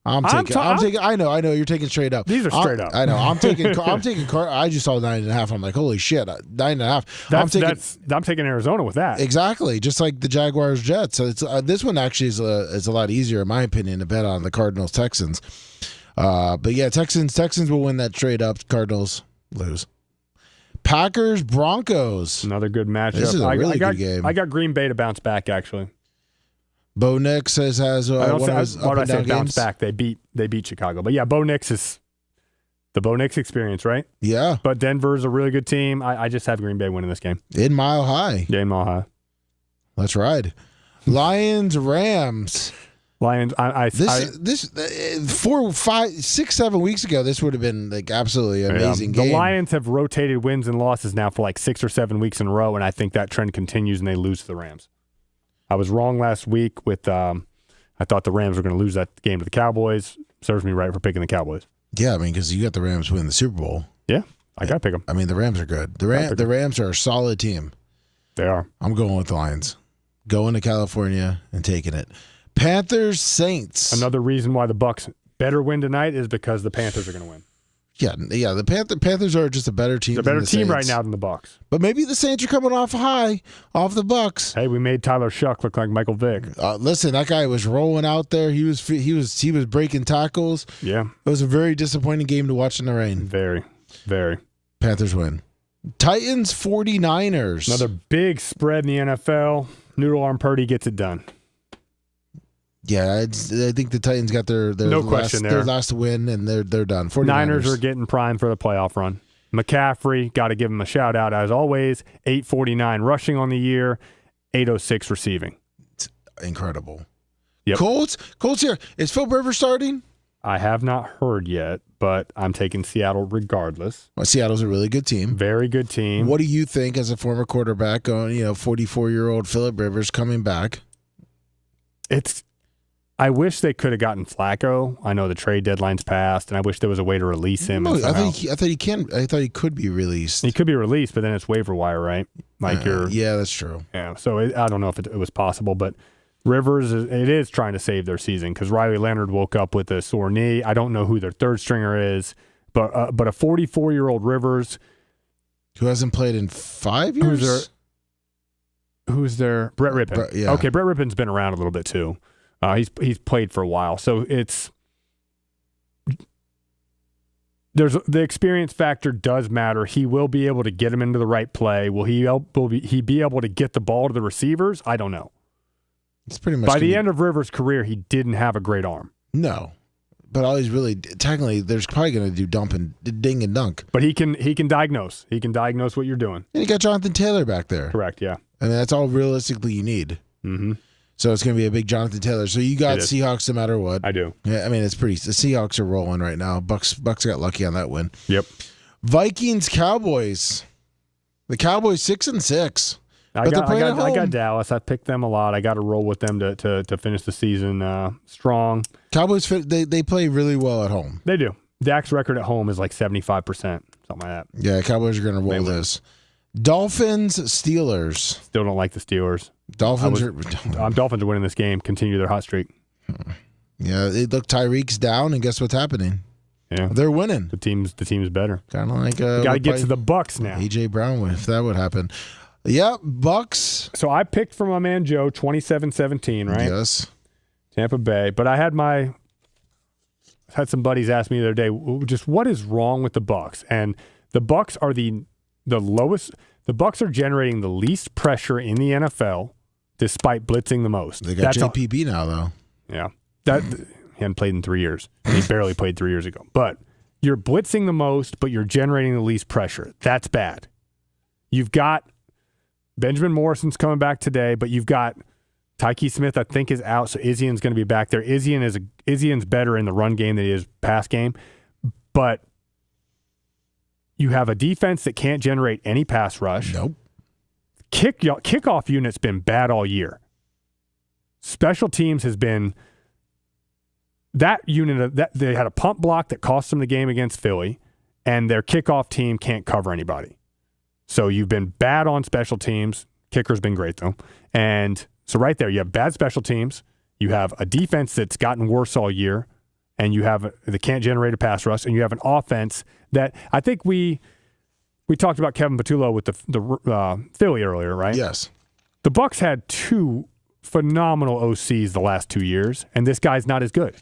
I'm taking. I know. You're taking straight up. These are straight up. I know. I'm taking. I just saw 9.5. I'm like, holy shit, 9.5. I'm taking Arizona with that. Exactly, just like the Jaguars Jets. So it's this one actually is a lot easier in my opinion to bet on the Cardinals Texans. But yeah, Texans will win that straight up. Cardinals lose. Packers Broncos. Another good matchup. This is a really good game. I got Green Bay to bounce back actually. Bo Nix has one of his up and down bounce games. back. They beat Chicago, but yeah, Bo Nix is the Bo Nix experience, right? Yeah. But Denver's a really good team. I just have Green Bay winning this game. In Mile High. Yeah, in Mile High. Let's ride. Lions Rams. Lions. 4, 5, 6, 7 weeks ago, this would have been like absolutely amazing game. The Lions have rotated wins and losses now for like 6 or 7 weeks in a row, and I think that trend continues and they lose to the Rams. I was wrong last week with I thought the Rams were going to lose that game to the Cowboys. Serves me right for picking the Cowboys. Yeah, because you got the Rams win the Super Bowl. Yeah, I got to pick them. The Rams are good. The Rams are a solid team. They are. I'm going with the Lions. Going to California and taking it. Panthers Saints. Another reason why the Bucs better win tonight is because the Panthers are going to win. Yeah. The Panthers are just a better team. They're a better than the team Saints. right now than the Bucs. But maybe the Saints are coming off high, off the Bucs. Hey, we made Tyler Shuck look like Michael Vick. Listen, that guy was rolling out there. He was breaking tackles. Yeah. It was a very disappointing game to watch in the rain. Very, very. Panthers win. Titans 49ers. Another big spread in the NFL. Noodle Arm Purdy gets it done. Yeah, I think the Titans got their last win, and they're done. 49ers. Niners are getting primed for the playoff run. McCaffrey, got to give him a shout out as always. 849 rushing on the year, 806 receiving. It's incredible. Yep. Colts here. Is Phil Rivers starting? I have not heard yet, but I'm taking Seattle regardless. Well, Seattle's a really good team. Very good team. What do you think as a former quarterback on 44-year-old Philip Rivers coming back? I wish they could have gotten Flacco. I know the trade deadline's passed, and I wish there was a way to release him. No, I thought he could be released. He could be released, but then it's waiver wire, right? Yeah, that's true. Yeah, so I don't know if it was possible, but Rivers is trying to save their season because Riley Leonard woke up with a sore knee. I don't know who their third stringer is, but a 44-year-old Rivers who hasn't played in 5 years. Who's there? Brett Rippon. Yeah. Okay, Brett Rippon's been around a little bit too. He's played for a while, so there's the experience factor does matter. He will be able to get him into the right play. Will he be able to get the ball to the receivers? I don't know. It's pretty much by the end of Rivers' career, he didn't have a great arm. No, but all he's really technically, there's probably going to do ding and dunk. But he can diagnose. He can diagnose what you're doing. And you got Jonathan Taylor back there. Correct. Yeah. I mean, that's all realistically you need. Mm-hmm. So it's going to be a big Jonathan Taylor. So you got Seahawks no matter what. I do. Yeah, I mean, the Seahawks are rolling right now. Bucks got lucky on that win. Yep. Vikings, Cowboys. The Cowboys 6-6. I got Dallas. I picked them a lot. I got to roll with them to finish the season strong. Cowboys, they play really well at home. They do. Dak's record at home is like 75%, something like that. Yeah, Cowboys are going to roll this. Dolphins, Steelers. Still don't like the Steelers. Dolphins are winning this game. Continue their hot streak. Yeah, look, Tyreek's down, and guess what's happening? Yeah, they're winning. The team's better. Kind of like got to get to the Bucks now. AJ Brown, if that would happen. Yeah, Bucks. So I picked for my man Joe 27-17, right? Yes. Tampa Bay, but I had some buddies ask me the other day, just what is wrong with the Bucks? And the Bucks are the lowest. The Bucks are generating the least pressure in the NFL, despite blitzing the most. They got JPP now, though. Yeah, he hadn't played in 3 years. He barely played 3 years ago. But you're blitzing the most, but you're generating the least pressure. That's bad. You've got Benjamin Morrison's coming back today, but you've got Tyke Smith, I think, is out, so Izzian's going to be back there. Izzian's better in the run game than he is pass game, but you have a defense that can't generate any pass rush. Nope. Kickoff unit's been bad all year. Special teams has been that unit. They had a pump block that cost them the game against Philly, and their kickoff team can't cover anybody. So you've been bad on special teams. Kicker's been great, though. And so right there, you have bad special teams. You have a defense that's gotten worse all year, and you have they can't generate a pass rush, and you have an offense that I think we talked about Kevin Patullo with the Philly earlier, right? Yes. The Bucs had two phenomenal OCs the last 2 years, and this guy's not as good.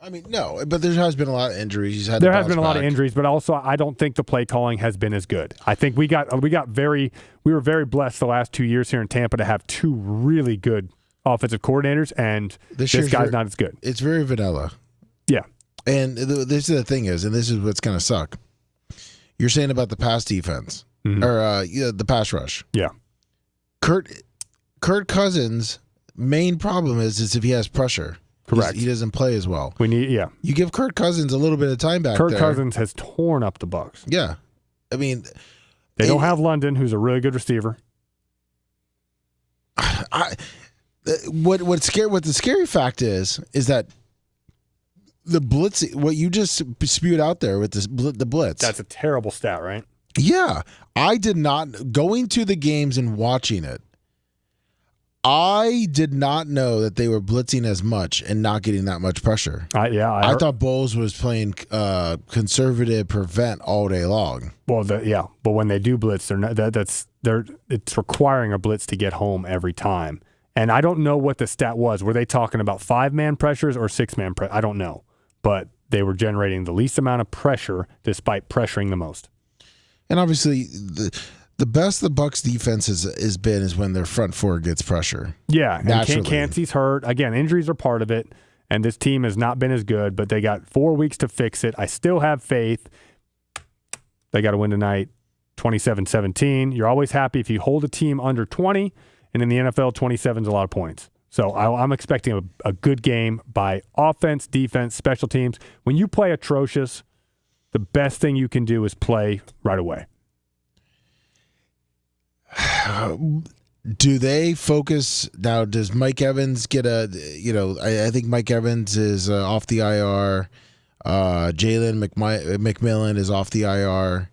I mean, no, but there has been a lot of injuries. There has been a lot of injuries, but also I don't think the play calling has been as good. I think we were very blessed the last 2 years here in Tampa to have two really good offensive coordinators, and this guy's not as good. It's very vanilla. Yeah. And this is the thing is, and this is what's going to suck. You're saying about the pass defense or the pass rush. Yeah. Kirk Cousins' main problem is if he has pressure. Correct. He doesn't play as well. You give Kirk Cousins a little bit of time back. Kirk Cousins has torn up the Bucs. Yeah. I mean, they don't have London, who's a really good receiver. What the scary fact is that the blitz, what you just spewed out there with the blitz. That's a terrible stat, right? Yeah. I did not, going to the games and watching it, I did not know that they were blitzing as much and not getting that much pressure. I thought Bowles was playing conservative prevent all day long. Well, but when they do blitz, it's requiring a blitz to get home every time. And I don't know what the stat was. Were they talking about 5-man pressures or 6-man pressure? I don't know. But they were generating the least amount of pressure despite pressuring the most. And obviously, the best the Bucs defense has been is when their front four gets pressure. Yeah, naturally. And Cansey's hurt. Again, injuries are part of it, and this team has not been as good, but they got 4 weeks to fix it. I still have faith. They got to win tonight, 27-17. You're always happy if you hold a team under 20, and in the NFL, 27 is a lot of points. So I'm expecting a good game by offense, defense, special teams. When you play atrocious, the best thing you can do is play right away. Do they focus now? Does Mike Evans get I think Mike Evans is off the IR. Jalen McMillan is off the IR.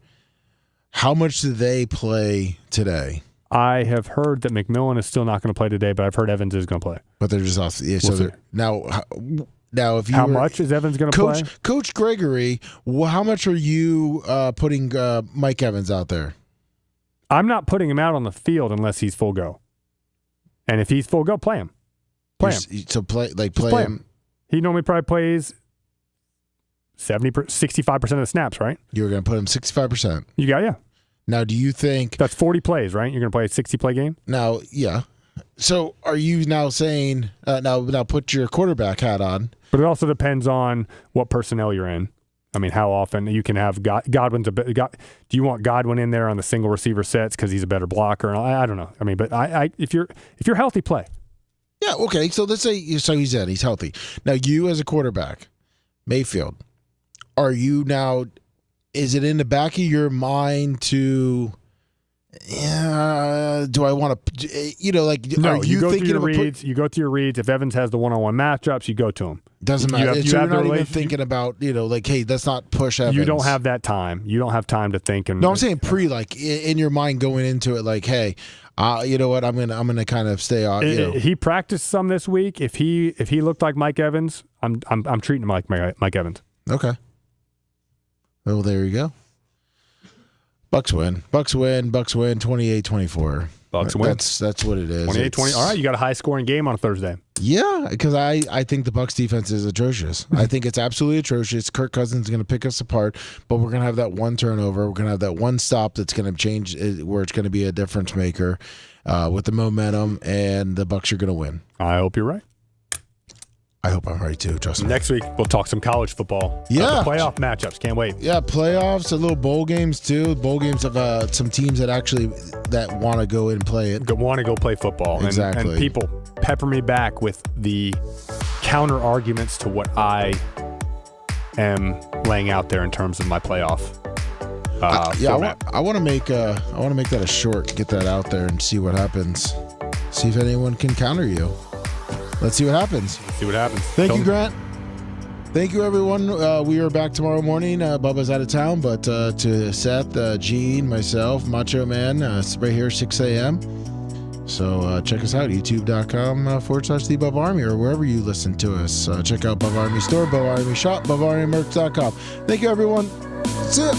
How much do they play today? I have heard that McMillan is still not going to play today, but I've heard Evans is going to play. But they're just off. Yeah, so now, if you how much is Evans going to play? Coach Gregory, how much are you putting Mike Evans out there? I'm not putting him out on the field unless he's full go. And if he's full go, play him. Play him. So play him. He normally probably plays 65% of the snaps, right? You were going to put him 65%. Yeah. Now, do you think that's 40 plays, right? You're going to play a 60-play game? Now, yeah. So are you now saying now put your quarterback hat on? But it also depends on what personnel you're in. I mean, how often you can have Godwin's a bit. Do you want Godwin in there on the single receiver sets because he's a better blocker? I don't know. I mean, but if you're healthy, play. Yeah. Okay. So let's say he's in. He's healthy. Now, you as a quarterback, Mayfield, are you now? Is it in the back of your mind to? Do I want to? No, are you go thinking through your of reads? You go through your reads. If Evans has the one-on-one matchups, you go to him. Doesn't matter. You're not even thinking about hey, let's not push Evans. You don't have that time. You don't have time to think. No, I'm saying in your mind going into it, like, hey, you know what? I'm gonna kind of stay on. He practiced some this week. If he looked like Mike Evans, I'm treating him like Mike Evans. Okay. Well, there you go. Bucs win. 28-24. Bucs win. That's what it is. 28-20. All right, you got a high-scoring game on a Thursday. Yeah, because I think the Bucs defense is atrocious. I think it's absolutely atrocious. Kirk Cousins is going to pick us apart, but we're going to have that one turnover. We're going to have that one stop that's going to change, where it's going to be a difference maker with the momentum, and the Bucs are going to win. I hope you're right. I hope I'm right too, trust me. Next week, we'll talk some college football. Yeah. The playoff matchups. Can't wait. Yeah, playoffs, a little bowl games too. Bowl games of some teams that want to go in and play it. Want to go play football. Exactly. And people pepper me back with the counter arguments to what I am laying out there in terms of my playoff format. I want to make that a short, get that out there and see what happens. See if anyone can counter you. Let's see what happens. Thank you, Grant. Thank you, everyone. We are back tomorrow morning. Bubba's out of town, but to Seth, Gene, myself, Macho Man, right here, 6 a.m. So check us out, youtube.com/the Bubba Army, or wherever you listen to us. Check out Bubba Army Store, Bubba Army Shop, BubbaArmyMerch.com. Thank you, everyone. See ya.